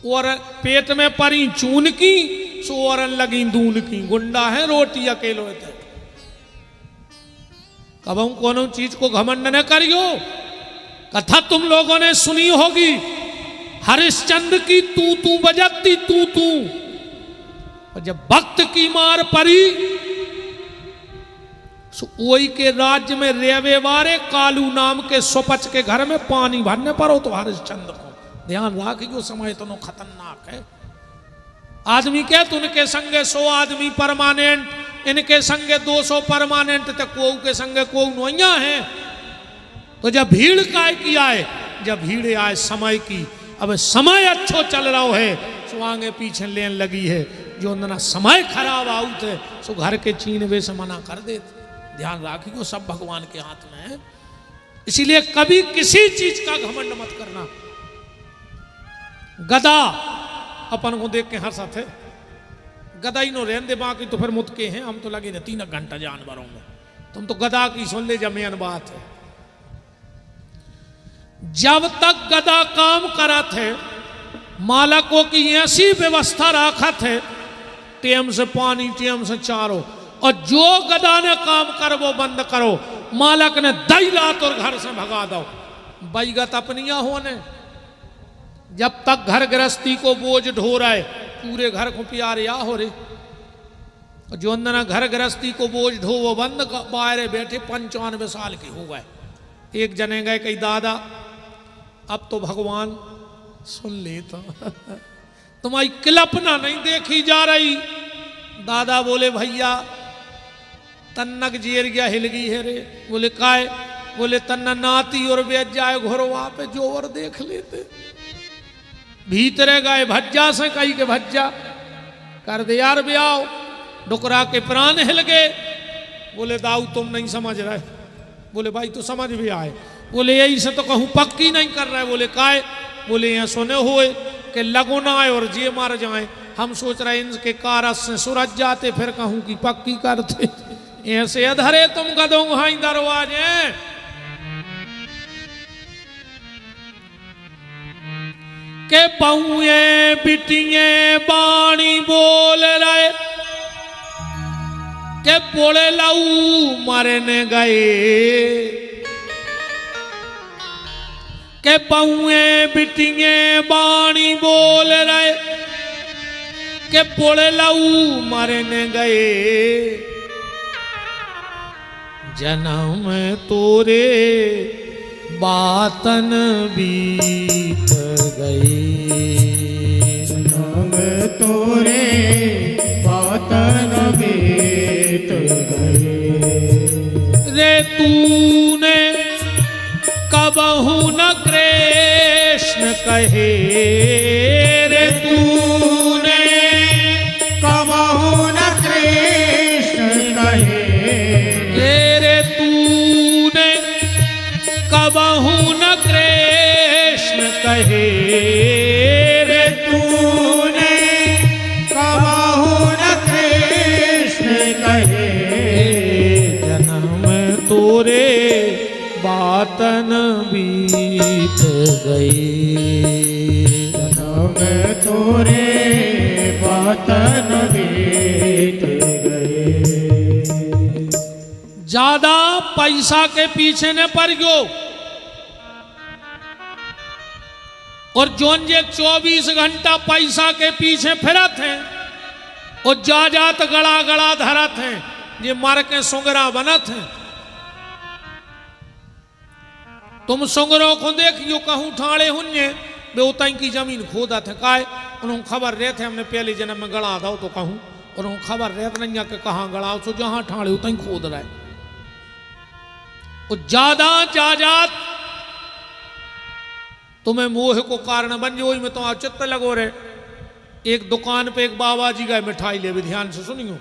और पेट में परी चून की सो और लगी दून की। गुंडा है रोटी अकेलो थे। कब हम कोनो चीज को घमंड न करियो। कथा तुम लोगों ने सुनी होगी, हरिश्चंद्र की तू बजती तू। और जब भक्त की मार पड़ी, वही के राज्य में रेवे वारे कालू नाम के सुपच के घर में पानी भरने पर हो तो हरिश्चंद्र को ध्यान रखियो, समय तो खतरनाक है। आदमी क्या तो उनके संगे 100 आदमी परमानेंट, इनके संगे 200 परमानेंट, तो को के संगे को नोइया है। तो जब भीड़ काय की आए, जब भीड़ आए समय की, अब समय अच्छो चल रहा है सो आगे पीछे लेन लगी है। जो ना समय खराब आउत है सो घर के चीन वे से मना कर देते। ध्यान रखियो, सब भगवान के हाथ में है। इसीलिए कभी किसी चीज का घमंड मत करना। गदा अपन को देख के हंसत है, गदा ही नो रहने दे, बाकी तो फिर मुतके हैं हम तो लगे 3 घंटा जानवरों में। तुम तो गदा की सुन ले जमेन बात है। जब तक गदा काम करत है, मालकों की ऐसी व्यवस्था रखत है, टेम से पानी टेम से चारो, और जो गदा ने काम कर वो बंद करो। मालक ने दई लात और घर से भगा दो। बैगत अपनिया होने, जब तक घर गृहस्थी को बोझ ढो रहा है, पूरे घर को प्यारे या हो रे। जो अंदर घर गृहस्थी को बोझ ढो वो बंद, बाहर बैठे 95 साल के हो गए। एक जने गए कई दादा अब तो भगवान सुन लेता तुम्हारी कल्पना नहीं देखी जा रही। दादा बोले भैया तन्नक जेर गया हिल गई है रे। बोले काय? बोले तन्ना नाती और बेच जाए घोरो वहां पे जोवर देख लेते। भीतरे गए भज्जा से कही के भज्जा कर दे यार ब्याओ। डुकरा के प्राण हिल गए। बोले दाऊ तुम नहीं समझ रहे। बोले भाई तो समझ भी आए। बोले यही से तो कहूँ पक्की नहीं कर रहे। बोले काय? बोले यहाँ सुने हुए कि लगो ना आए और जे मार जाए। हम सोच रहे इनके कारस से सूरज जाते, फिर कहूँ कि पक्की करते। ऐसे अधरे तुम गदों हाई दरवाजे। के पहुए बिटिए बाणी बोल रहे के बोले लाऊ मरने गए। के पहुए बिटिए बाणी बोल रहे के बोले लाऊ मरने गए। जन्म तोरे बातन बीत गए। जन्म तोरे बातन बीत गए। रे तूने कबहू न कृष्ण कहे। रे तूने कबहू न कृष्ण कहे। रे तूने कबहू न कृष्ण कहे। रे तूने कबहू न कृष्ण कहे। जन्म तोरे बातन बीत गई। जन्म तोरे बातन बीत गए। ज्यादा पैसा के पीछे न पड़ गयो। और जोन जे 24 घंटा पैसा के पीछे फिरत हैं और जा जात गड़ा गड़ा धरत हैं, ये मर के सुंगरा बनत हैं। तुम सुंगरों को देखियो कहूँ ठाड़े हुन्ने वे उतई की जमीन खोदा थे। काय? उन्होंने खबर रहे थे हमने पहले जन्म में गड़ा दो तो कहूँ। और उन्होंने खबर रहते नहीं कि कहाँ गड़ाओ, सो जहाँ ठाड़े उतई खोद रहा है। और ज्यादा जाजात तुम्हें मोह को कारण बन जो में तो चित्त लगो रहे। एक दुकान पे एक बाबा जी गए मिठाई ले, भी ध्यान से सुनियो।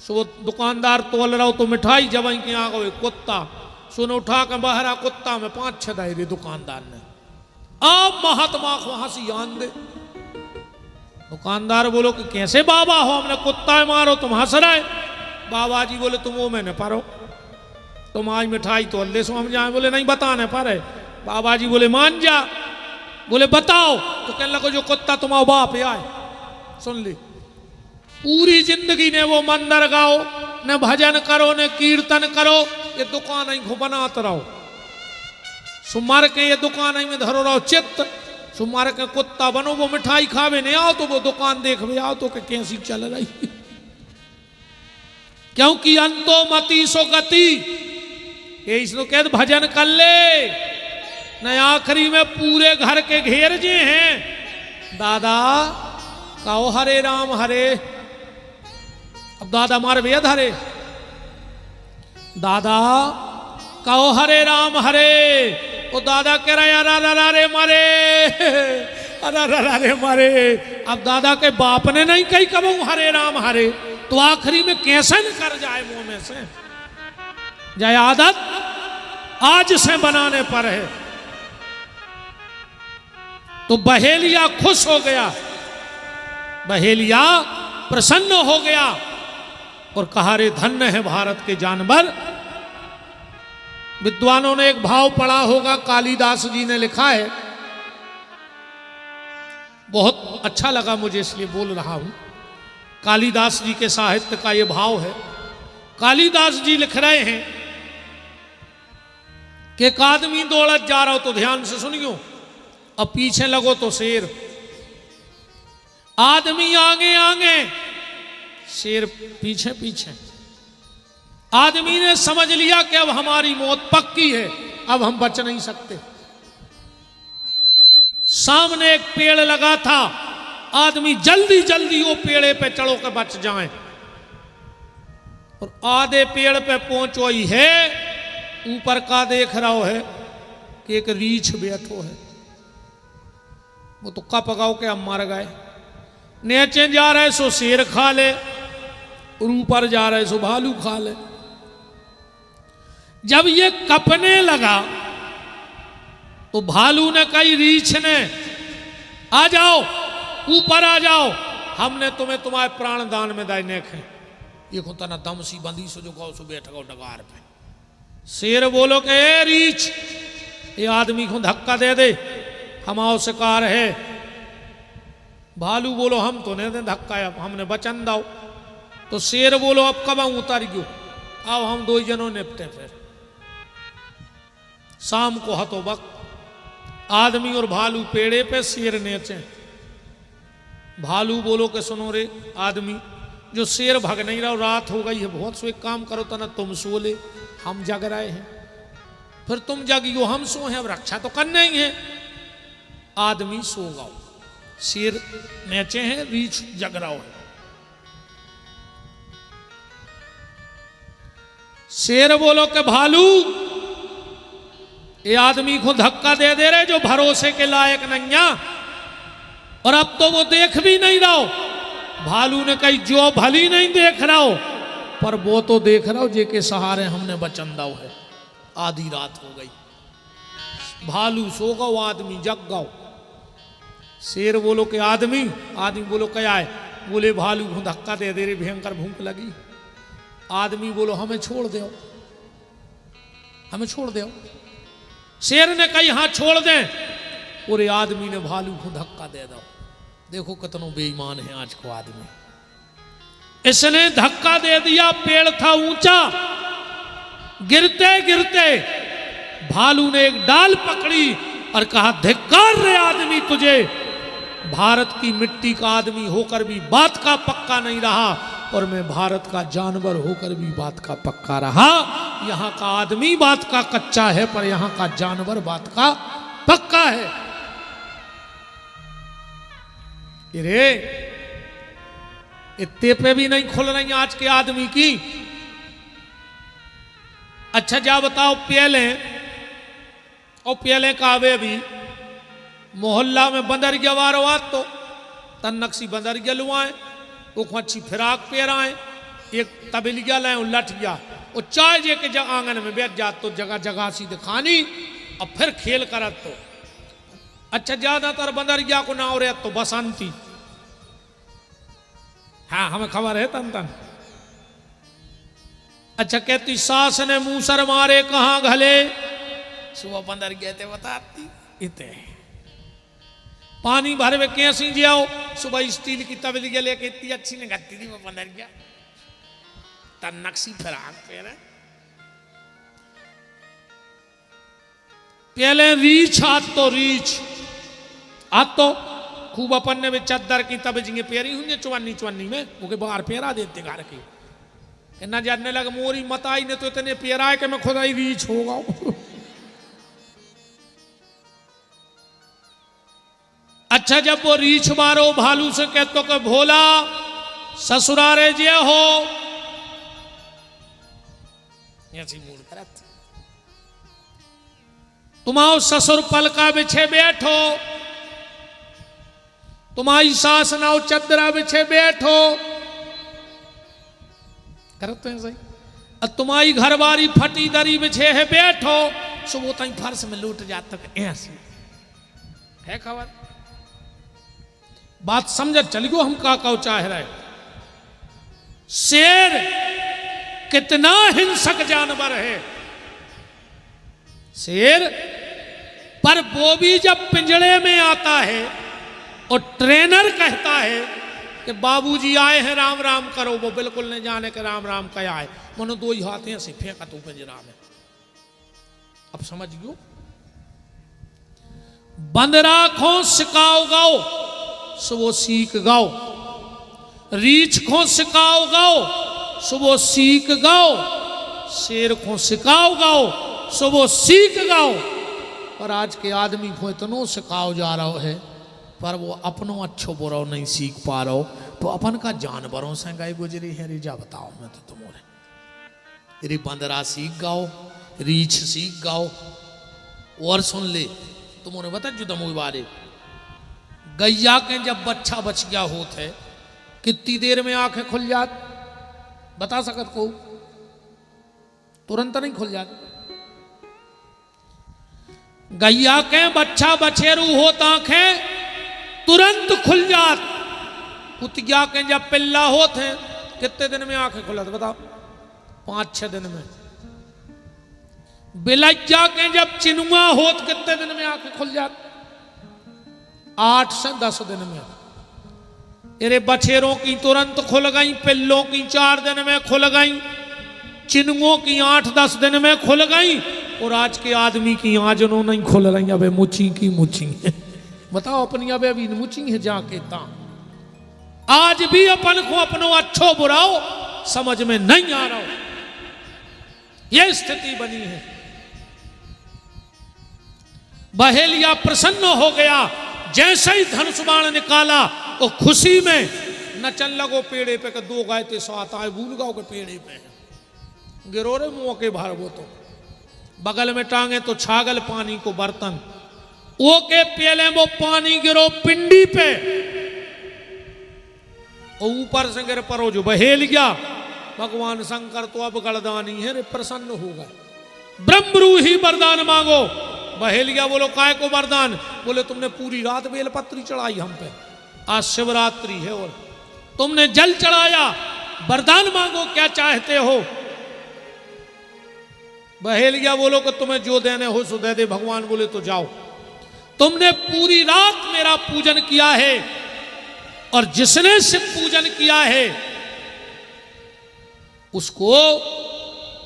सो दुकानदार तोल रहा हो तो मिठाई जब के आ गए कुत्ता सुन उठा के बहरा कुत्ता में 5-6 दायरे दुकानदार ने। अब महात्मा को हंसी आन दे। दुकानदार बोलो कि कैसे बाबा हो, हमने कुत्ता मारो तुम हंस रहे। बाबा जी बोले तुम वो मैंने पारो, तुम आज मिठाई तो अल्ले सो हम जाए। बोले नहीं बताने पारे। बाबा जी बोले मान जा। बोले बताओ। तो कहने लगा जो कुत्ता तुम्हारा बाप आए। सुन ली, पूरी जिंदगी ने वो मंदिर गाओ, न भजन करो, न कीर्तन करो, ये दुकान ही बनाते रहो। सुमार के ये दुकान ही में धरो रहो चित्त। सुमार के कुत्ता बनो, वो मिठाई खावे नहीं आओ तो वो दुकान देखवे आओ तो कैसी चल रही। क्योंकि अंतो मति सो गति, ये इसको कहते भजन कर ले न आखिरी में पूरे घर के घेर जे हैं। दादा कहो हरे राम हरे। अब दादा मार वेद हरे। दादा कहो हरे राम हरे। वो दादा कह रहा है अरे मारे, अरे मारे। अब दादा के बाप ने नहीं कही कब हरे राम हरे, तो आखिरी में कैसे न कर जाए मुंह में से। जाए आदत आज से बनाने पर है। तो बहेलिया खुश हो गया, बहेलिया प्रसन्न हो गया और कहा रे धन्य है भारत के जानवर। विद्वानों ने एक भाव पढ़ा होगा, कालिदास जी ने लिखा है, बहुत अच्छा लगा मुझे इसलिए बोल रहा हूं। कालिदास जी के साहित्य का यह भाव है। कालिदास जी लिख रहे हैं कि एक आदमी दौड़त जा रहा हो, तो ध्यान से सुनियो, अब पीछे लगो तो शेर। आदमी आगे आगे, शेर पीछे पीछे। आदमी ने समझ लिया कि अब हमारी मौत पक्की है, अब हम बच नहीं सकते। सामने एक पेड़ लगा था, आदमी जल्दी जल्दी वो पेड़े पे चढ़ो के बच जाए। और आधे पेड़ पे पहुंचो ही है, ऊपर का देख रहा है कि एक रीछ बैठो है। वो तो कप गाओ के अब मर गए। नीचे जा रहे सो शेर खा ले, और ऊपर जा रहे सो भालू खा ले। जब ये कपने लगा तो भालू ने कही रीछ ने, आ जाओ ऊपर आ जाओ, हमने तुम्हें तुम्हारे प्राण दान में दाइने खे। ये खुदा ना दम सी बंदी सो जो गाओ सो बैठ गो डगार पे। शेर बोलो के ए रीछ, ये आदमी को धक्का दे दे, हमारा शिकार है। भालू बोलो हम तो नहीं दे धक्का, हमने बचन दाओ। तो शेर बोलो अब कब उतर गयो, अब हम दो जनों निपटे। फिर शाम को हतो वक्त, आदमी और भालू पेड़े पे, शेर नीचे। भालू बोलो के सुनो रे आदमी, जो शेर भाग नहीं रहा, रात हो गई है बहुत, सो एक काम करो तो ना तुम सो ले, हम जग रहे हैं। फिर तुम जगियो हम सो हैं, अब रक्षा तो करना ही है। आदमी सो गओ, शेर नीचे है, रीछ जग रहा है। शेर बोलो के भालू, ये आदमी को धक्का दे दे रहे जो भरोसे के लायक नहीं, और अब तो वो देख भी नहीं रहा हो। भालू ने कही जो भली नहीं देख रहा हो, पर वो तो देख रहा हो जे के सहारे हमने बचन दाओ है। आधी रात हो गई, भालू सो गओ, आदमी जग गओ। शेर बोलो के आदमी, आदमी बोलो क्या है, बोले भालू को धक्का दे दे रे, भयंकर भूख लगी। आदमी बोलो हमें छोड़ दो, हमें छोड़ दो। शेर ने कही हाँ छोड़ दें, और आदमी ने भालू को धक्का दे दो। देखो कितना बेईमान है आज को आदमी। इसने धक्का दे दिया, पेड़ था ऊंचा, गिरते गिरते भालू ने एक डाल पकड़ी और कहा धिक्कार रे आदमी, तुझे भारत की मिट्टी का आदमी होकर भी बात का पक्का नहीं रहा, और मैं भारत का जानवर होकर भी बात का पक्का रहा। यहां का आदमी बात का कच्चा है, पर यहां का जानवर बात का पक्का है। रे इतने पे भी नहीं खुल रही आज के आदमी की। अच्छा जा बताओ, प्याले और प्याले कावे भी मोहल्ला में बंदर गवारो आ, तो तन्नक्सी बंदर गलुआए, वो अच्छी फिराक पेराए, एक तबलिया लाए लठ गया, वो चाय जे के आंगन में बैठ जात तो जगह जगह सी दिखानी और फिर खेल करत तो। अच्छा ज्यादातर बंदरिया को नाव रहे तो बसंती, हाँ हमें खबर है तन तन। अच्छा कहती सास ने मूसर मारे कहाँ घले, सुबह बंदर गए थे बताती इतने पानी भरे में कैसी जाओ, सुबह स्टील की तबली के लेके इतनी अच्छी ने गत्ती थी वो बंदर गया तन नक्सी फिराक पे पहले रीछ आत तो रीछ आत तो खूब अपन ने चद्दर की तब जिंगे पेरी हुई चुवन्नी चुवन्नी में वो बाहर पेरा देते घर की न जानने लगा मोरी मताई ने तो इतने पेरा है कि मैं खुदा ही रीछ होगा। अच्छा जब वो रीछ मारो भालू से कहते कि भोला ससुरारे जे हो, ऐसी मूड करत तुम आओ ससुर पलका बिछे बैठो, तुम्हारी सास नाव चदरा बिछे बैठो करते हैं सही, और तुम्हारी घरवारी फटी दरी बिछे है बैठो, सुबह तई फर्श में लूट जाता ऐसी है खबर। बात समझ चली गो हम का चाह रहे। शेर कितना हिंसक जानवर है शेर, पर वो भी जब पिंजड़े में आता है और ट्रेनर कहता है कि बाबूजी आए हैं राम राम करो, वो बिल्कुल नहीं जाने के राम राम क्या है, मनो दो ही हाथ से फेंका तू पिंजरा में। अब समझ गयो, बंद राखो सिकाओ गाओ सो वो सीख गाओ, रीछ को सिकाओ गाओ सो वो सीख गाओ, शेर को सिकाओ गाओ सो वो सीख गाओ। पर आज के आदमी को इतनो सिखाओ जा रहा है पर वो अपनो अच्छो बुरा नहीं सीख पा रहा हो, तो अपन का जानवरों से गए गुजरी है रिजा बताओ मैं तो तुम्हारे रे बंदरा सीख गाओ, रीछ सीख गाओ। और सुन ले तुम्हारे बता जुदा मुझ बारे, गैया के जब बच्चा बच गया होता है कितनी देर में आंखें खुल जात बता सकत को? तुरंत नहीं खुल जात। गैया के बच्चा बछेरू होता आंखें तुरंत खुल जात। कुतिया के जब पिल्ला होते हैं कितने दिन में आंखें खुलत बताओ? 5-6 दिन में। बिलैया के जब चिनुआ होत कितने दिन में आंखें खुल जात? 8 से 10 दिन में। अरे बछेरों की तुरंत खुल गई, पिल्लों की 4 दिन में खुल गई, चिनुओं की 8-10 दिन में खुल गई, और आज के आदमी की आज उन्होंने नहीं खुल रही। अब मुची की मुची बताओ अपनी अब अभी मुची है जाके ता। आज भी अपन को अपनो अच्छो बुराओ समझ में नहीं आ रहा, यह स्थिति बनी है। बहेलिया प्रसन्न हो गया, जैसे ही धनुष बाण निकाला वो खुशी में नचन लगो पेड़े पे, 2 गाय थे साथ आए भूल गाओ के पेड़े पे गिरो रे मुंह के भार। वो तो बगल में टांगे तो छागल पानी को बर्तन, वो के पेले वो पानी गिरो पिंडी पे, और ऊपर से गिर परो जो बहेल गया। भगवान शंकर तो अब गलदानी है रे, प्रसन्न हो गए। ब्रह्मरूही वरदान मांगो। बहेल गया बोलो काय को वरदान? बोले तुमने पूरी रात बेलपत्री चढ़ाई हम पे, आज शिवरात्रि है और तुमने जल चढ़ाया, वरदान मांगो क्या चाहते हो? बहेल गया बोलो कि तुम्हें जो देने हो सो दे दे। भगवान बोले तो जाओ, तुमने पूरी रात मेरा पूजन किया है और जिसने शिव पूजन किया है उसको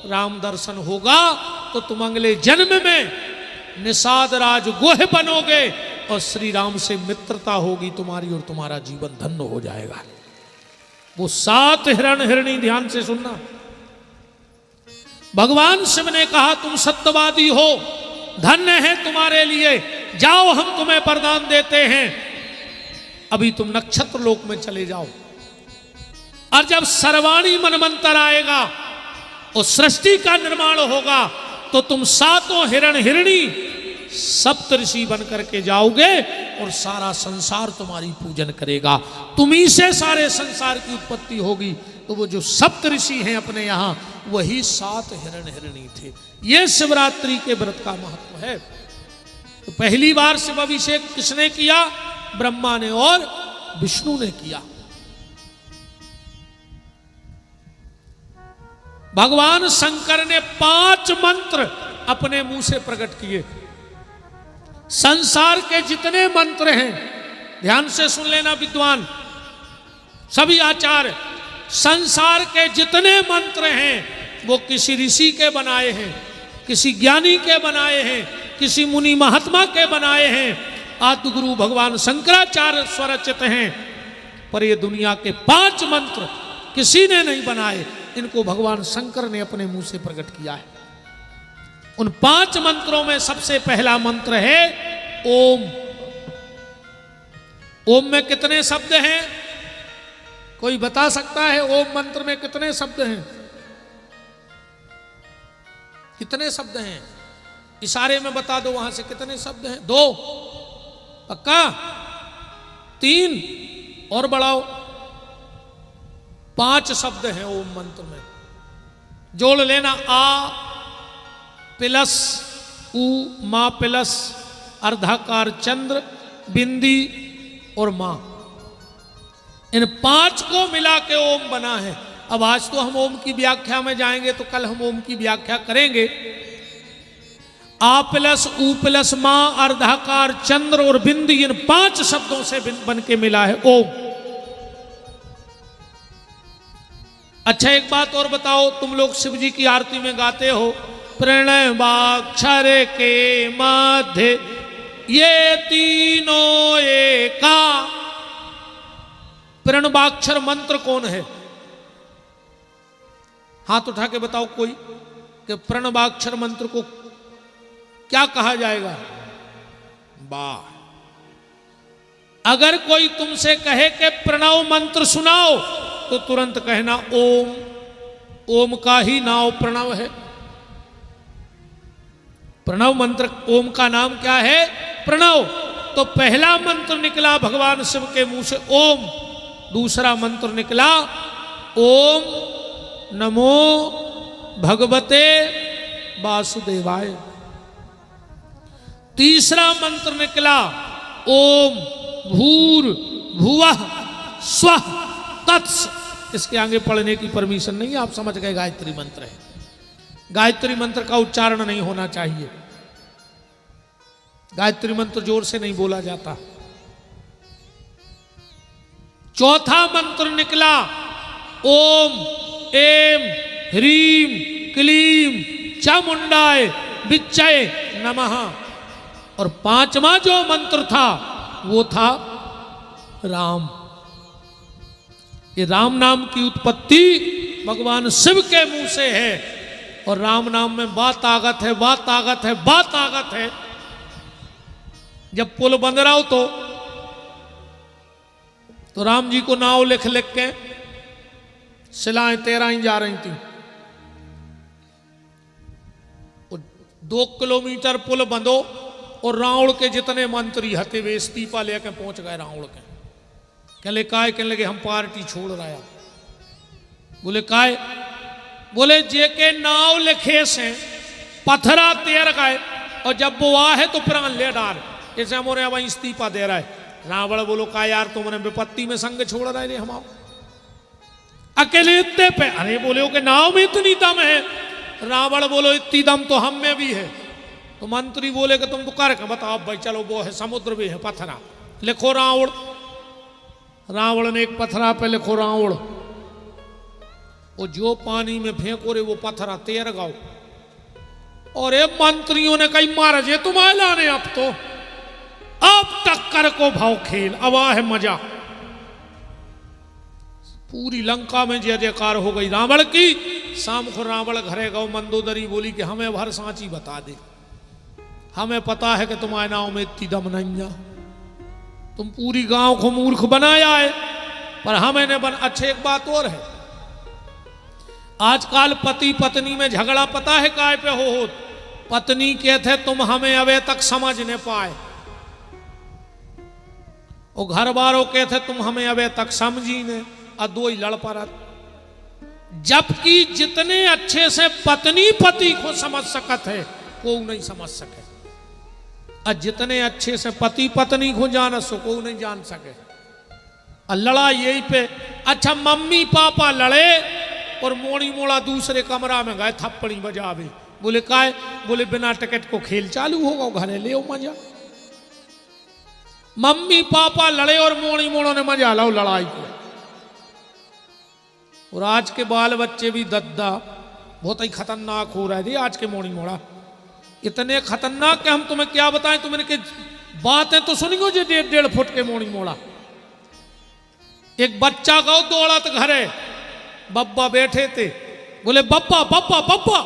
राम दर्शन होगा, तो तुम अगले जन्म में निषाद राज गोह बनोगे और श्री राम से मित्रता होगी तुम्हारी और तुम्हारा जीवन धन्य हो जाएगा। वो 7 हिरण हिरणी ध्यान से सुनना। भगवान शिव ने कहा तुम सत्यवादी हो, धन्य है तुम्हारे लिए, जाओ हम तुम्हें वरदान देते हैं, अभी तुम नक्षत्र लोक में चले जाओ। और जब सर्वाणी मनमंत्र आएगा और सृष्टि का निर्माण होगा तो तुम 7 हिरण हिरणी सप्तऋषि बन करके जाओगे और सारा संसार तुम्हारी पूजन करेगा, तुम्ही से सारे संसार की उत्पत्ति होगी। तो वो जो सप्त ऋषि हैं अपने यहाँ, वही 7 हिरण हिरणी थे। ये शिवरात्रि के व्रत का महत्व है। तो पहली बार शिव अभिषेक किसने किया? ब्रह्मा ने और विष्णु ने किया। भगवान शंकर ने 5 मंत्र अपने मुंह से प्रकट किए। संसार के जितने मंत्र हैं, ध्यान से सुन लेना विद्वान, सभी आचार्य, संसार के जितने मंत्र हैं वो किसी ऋषि के बनाए हैं, किसी ज्ञानी के बनाए हैं, किसी मुनि महात्मा के बनाए हैं। आदिगुरु भगवान शंकराचार्य स्वरचित हैं। पर ये दुनिया के 5 मंत्र किसी ने नहीं बनाए, इनको भगवान शंकर ने अपने मुंह से प्रकट किया है। उन 5 मंत्रों में सबसे पहला मंत्र है ओम। ओम में कितने शब्द हैं? कोई बता सकता है ओम मंत्र में कितने शब्द हैं? कितने शब्द हैं? इशारे में बता दो वहां से कितने शब्द हैं। 2 पक्का? 3 और बढ़ाओ। 5 शब्द हैं ओम मंत्र में। जोड़ लेना आ प्लस उ मा प्लस अर्धाकार चंद्र बिंदी और मां, इन 5 को मिला के ओम बना है। अब आज तो हम ओम की व्याख्या में जाएंगे, तो कल हम ओम की व्याख्या करेंगे। आ प्लस उ प्लस मां अर्धाकार चंद्र और बिंदी, इन 5 शब्दों से बन के मिला है ओम। अच्छा एक बात और बताओ, तुम लोग शिव जी की आरती में गाते हो प्रणवाक्षर के मध्य ये तीनों एका। प्रणवाक्षर मंत्र कौन है? हाथ उठा के बताओ कोई, कि प्रणवाक्षर मंत्र को क्या कहा जाएगा? वाह! अगर कोई तुमसे कहे कि प्रणव मंत्र सुनाओ, तो तुरंत कहना ओम। ओम का ही नाम प्रणव है। प्रणव मंत्र, ओम का नाम क्या है? प्रणव। तो पहला मंत्र निकला भगवान शिव के मुंह से ओम। दूसरा मंत्र निकला ओम नमो भगवते वासुदेवाय। तीसरा मंत्र निकला ओम भूर भुवः स्वः तत्स। इसके आगे पढ़ने की परमिशन नहीं है, आप समझ गए गायत्री मंत्र है। गायत्री मंत्र का उच्चारण नहीं होना चाहिए। गायत्री मंत्र जोर से नहीं बोला जाता। चौथा मंत्र निकला ओम एम ह्रीम क्लीम चामुंडाय विच्चय नमः। और 5वां जो मंत्र था वो था राम। ये राम नाम की उत्पत्ति भगवान शिव के मुंह से है। और राम नाम में बा ताकत है, बा ताकत है, बा ताकत है। जब पुल बन रहा हो तो राम जी को नाव लिख लिख के शिलाएं 13 ही जा रही थी। 2 किलोमीटर पुल बंदो और रावण के जितने मंत्री हते वे इस्तीफा लेके पहुंच गए रावण के। कहले काय? कहने लगे हम पार्टी छोड़ रहे हैं। बोले काय? बोले जे के नाव लिखे से पत्थरा तैर गए और जब वो आ है तो प्राण ले डाल, जैसे हमारे वहीं इस्तीफा दे रहा है। रावण बोलो का यार तुमने विपत्ति में संग छोड़ रहा है हम अकेले इतने पे। अरे बोले कि नाव में इतनी दम है। रावण बोलो इतनी दम तो हम में भी है। तो मंत्री बोले कि तुम तो कर बताओ भाई, चलो वो है समुद्र भी है पत्थरा, लिखो रावण। रावण ने एक पत्थरा पे लिखो रावण। वो जो पानी में फेंको रे वो पत्थरा तैर गाओ। और ये मंत्रियों ने कहीं मारा जे तुम्हारे लाने अब तो अब टक्कर को भाव खेल, अब है मजा। पूरी लंका में जय जयकार हो गई रावण की। शाम को रावण घरे गौ मंदोदरी बोली कि हमें भर सांची बता दे, हमें पता है कि तुम्हारे नाव में इतनी दम नहीं है, तुम पूरी गांव को मूर्ख बनाया है, पर हमें ने बन। अच्छे एक बात और है, आजकल पति पत्नी में झगड़ा पता है काय पे हो। पत्नी कहते तुम हमें अबे तक समझ नहीं पाए, वो घर वालों के थे तुम हमें अबे तक समझी ने, और दो ही लड़ पड़ा। जबकि जितने अच्छे से पत्नी पति को समझ सकत है को नहीं समझ सके, और जितने अच्छे से पति पत्नी को जान सो को नहीं जान सके। और लड़ाई यही पे। अच्छा मम्मी पापा लड़े और मोड़ी मोड़ा दूसरे कमरा में गए थप्पड़ी बजावे। बोले काय? बोले बिना टिकट को खेल चालू होगा, घरे ले मजा। मम्मी पापा लड़े और मोड़ी मोड़ों ने मजा लो लड़ाई को। और आज के बाल बच्चे भी दद्दा बहुत ही खतरनाक हो रहे थे। आज के मोड़ी मोड़ा इतने खतरनाक कि हम तुम्हें क्या बताएं। तुमने के बातें तो सुनियो जो 1.5 फुट के मोड़ी मोड़ा। एक बच्चा गाओ दौड़ा तो घरे, बब्बा बैठे थे। बोले बब्बा बब्बा बब्बा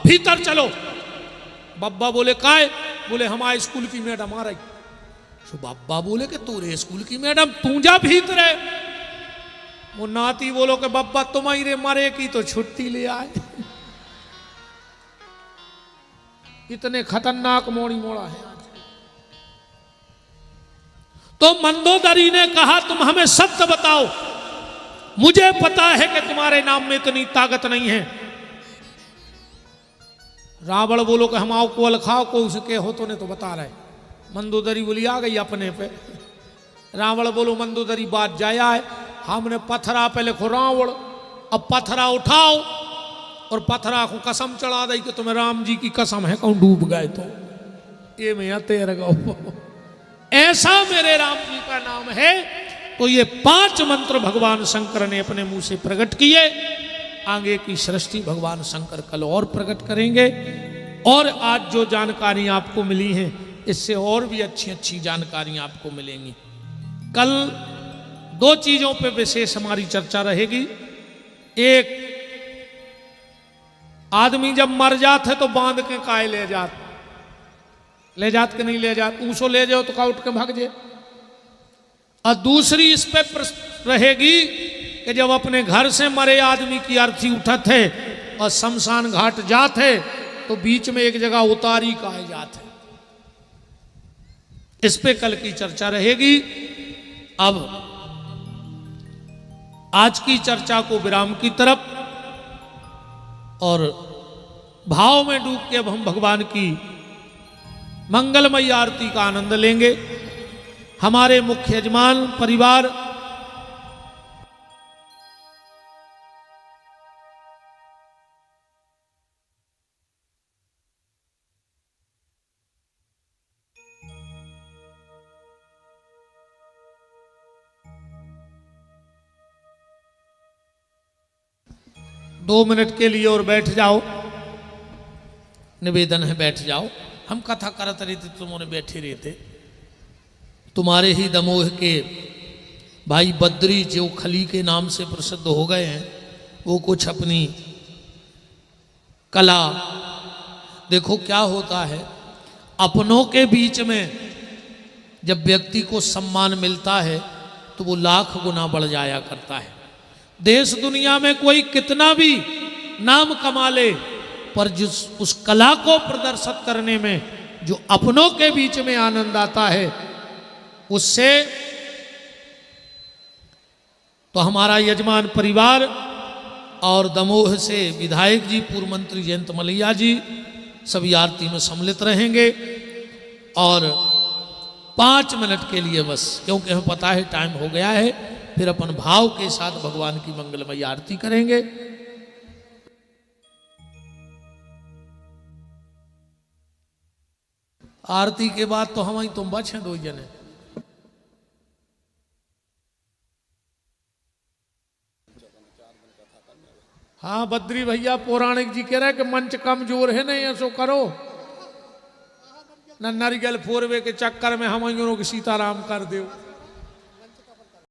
भीतर चलो। बब्बा बोले काय? बोले हमारे स्कूल की मैडम आ रही। तो बब्बा बोले कि तूरे स्कूल की मैडम, तू जा भीतर है। वो नाती बोलो कि बब्बा तुम्हारे मरे की तो छुट्टी ले आए। इतने खतरनाक मोड़ी मोड़ा है आज। तो मंदोदरी ने कहा तुम हमें सत्य बताओ, मुझे पता है कि तुम्हारे नाम में इतनी ताकत नहीं है। रावण बोलो कि हम आओ कोल खाओ को उसके हो तो ने तो बता रहे। मंदोदरी बोली आ गई अपने पे। रावण बोलो मंदोदरी बात जाया है, हमने पत्थरा पे लिखो रावण, अब पत्थरा उठाओ और पत्थरा को कसम चढ़ा दी कि तुम्हें राम जी की कसम है कहूं डूब गए तो ये मैं तेरे गो ऐसा मेरे राम जी का नाम है। तो ये 5 मंत्र भगवान शंकर ने अपने मुंह से प्रकट किए। आगे की सृष्टि भगवान शंकर कल और प्रकट करेंगे। और आज जो जानकारी आपको मिली है इससे और भी अच्छी अच्छी जानकारी आपको मिलेंगी। कल 2 चीजों पे विशेष हमारी चर्चा रहेगी। एक, आदमी जब मर जाते तो बांध के काय ले जात के नहीं ले जात, ऊसो ले जाओ तो का उठ के भाग जाए। और दूसरी इस पे रहेगी कि जब अपने घर से मरे आदमी की अर्थी उठत है और शमशान घाट जात है तो बीच में एक जगह उतारी कहे जात है। इस पे कल की चर्चा रहेगी। अब आज की चर्चा को विराम की तरफ और भाव में डूब के अब हम भगवान की मंगलमयी आरती का आनंद लेंगे। हमारे मुख्य यजमान परिवार दो मिनट के लिए और बैठ जाओ। निवेदन है बैठ जाओ। हम कथा करते रहते तुमने बैठे रहते। तुम्हारे ही दमोह के भाई बद्री जो खली के नाम से प्रसिद्ध हो गए हैं वो कुछ अपनी कला देखो क्या होता है। अपनों के बीच में जब व्यक्ति को सम्मान मिलता है तो वो लाख गुना बढ़ जाया करता है। देश दुनिया में कोई कितना भी नाम कमा ले पर जिस उस कला को प्रदर्शित करने में जो अपनों के बीच में आनंद आता है उससे तो हमारा यजमान परिवार और दमोह से विधायक जी पूर्व मंत्री जयंत मलैया जी सभी आरती में सम्मिलित रहेंगे। और 5 मिनट के लिए बस, क्योंकि हमें पता है टाइम हो गया है, फिर अपन भाव के साथ भगवान की मंगलमयी आरती करेंगे। आरती के बाद तो हम ही तुम बच हैं 2 जने। हाँ बद्री भैया पौराणिक जी कह रहे कि मंच कमजोर है नहीं ऐसो करो न नारियल फोरवे के चक्कर में हम की सीताराम कर दो।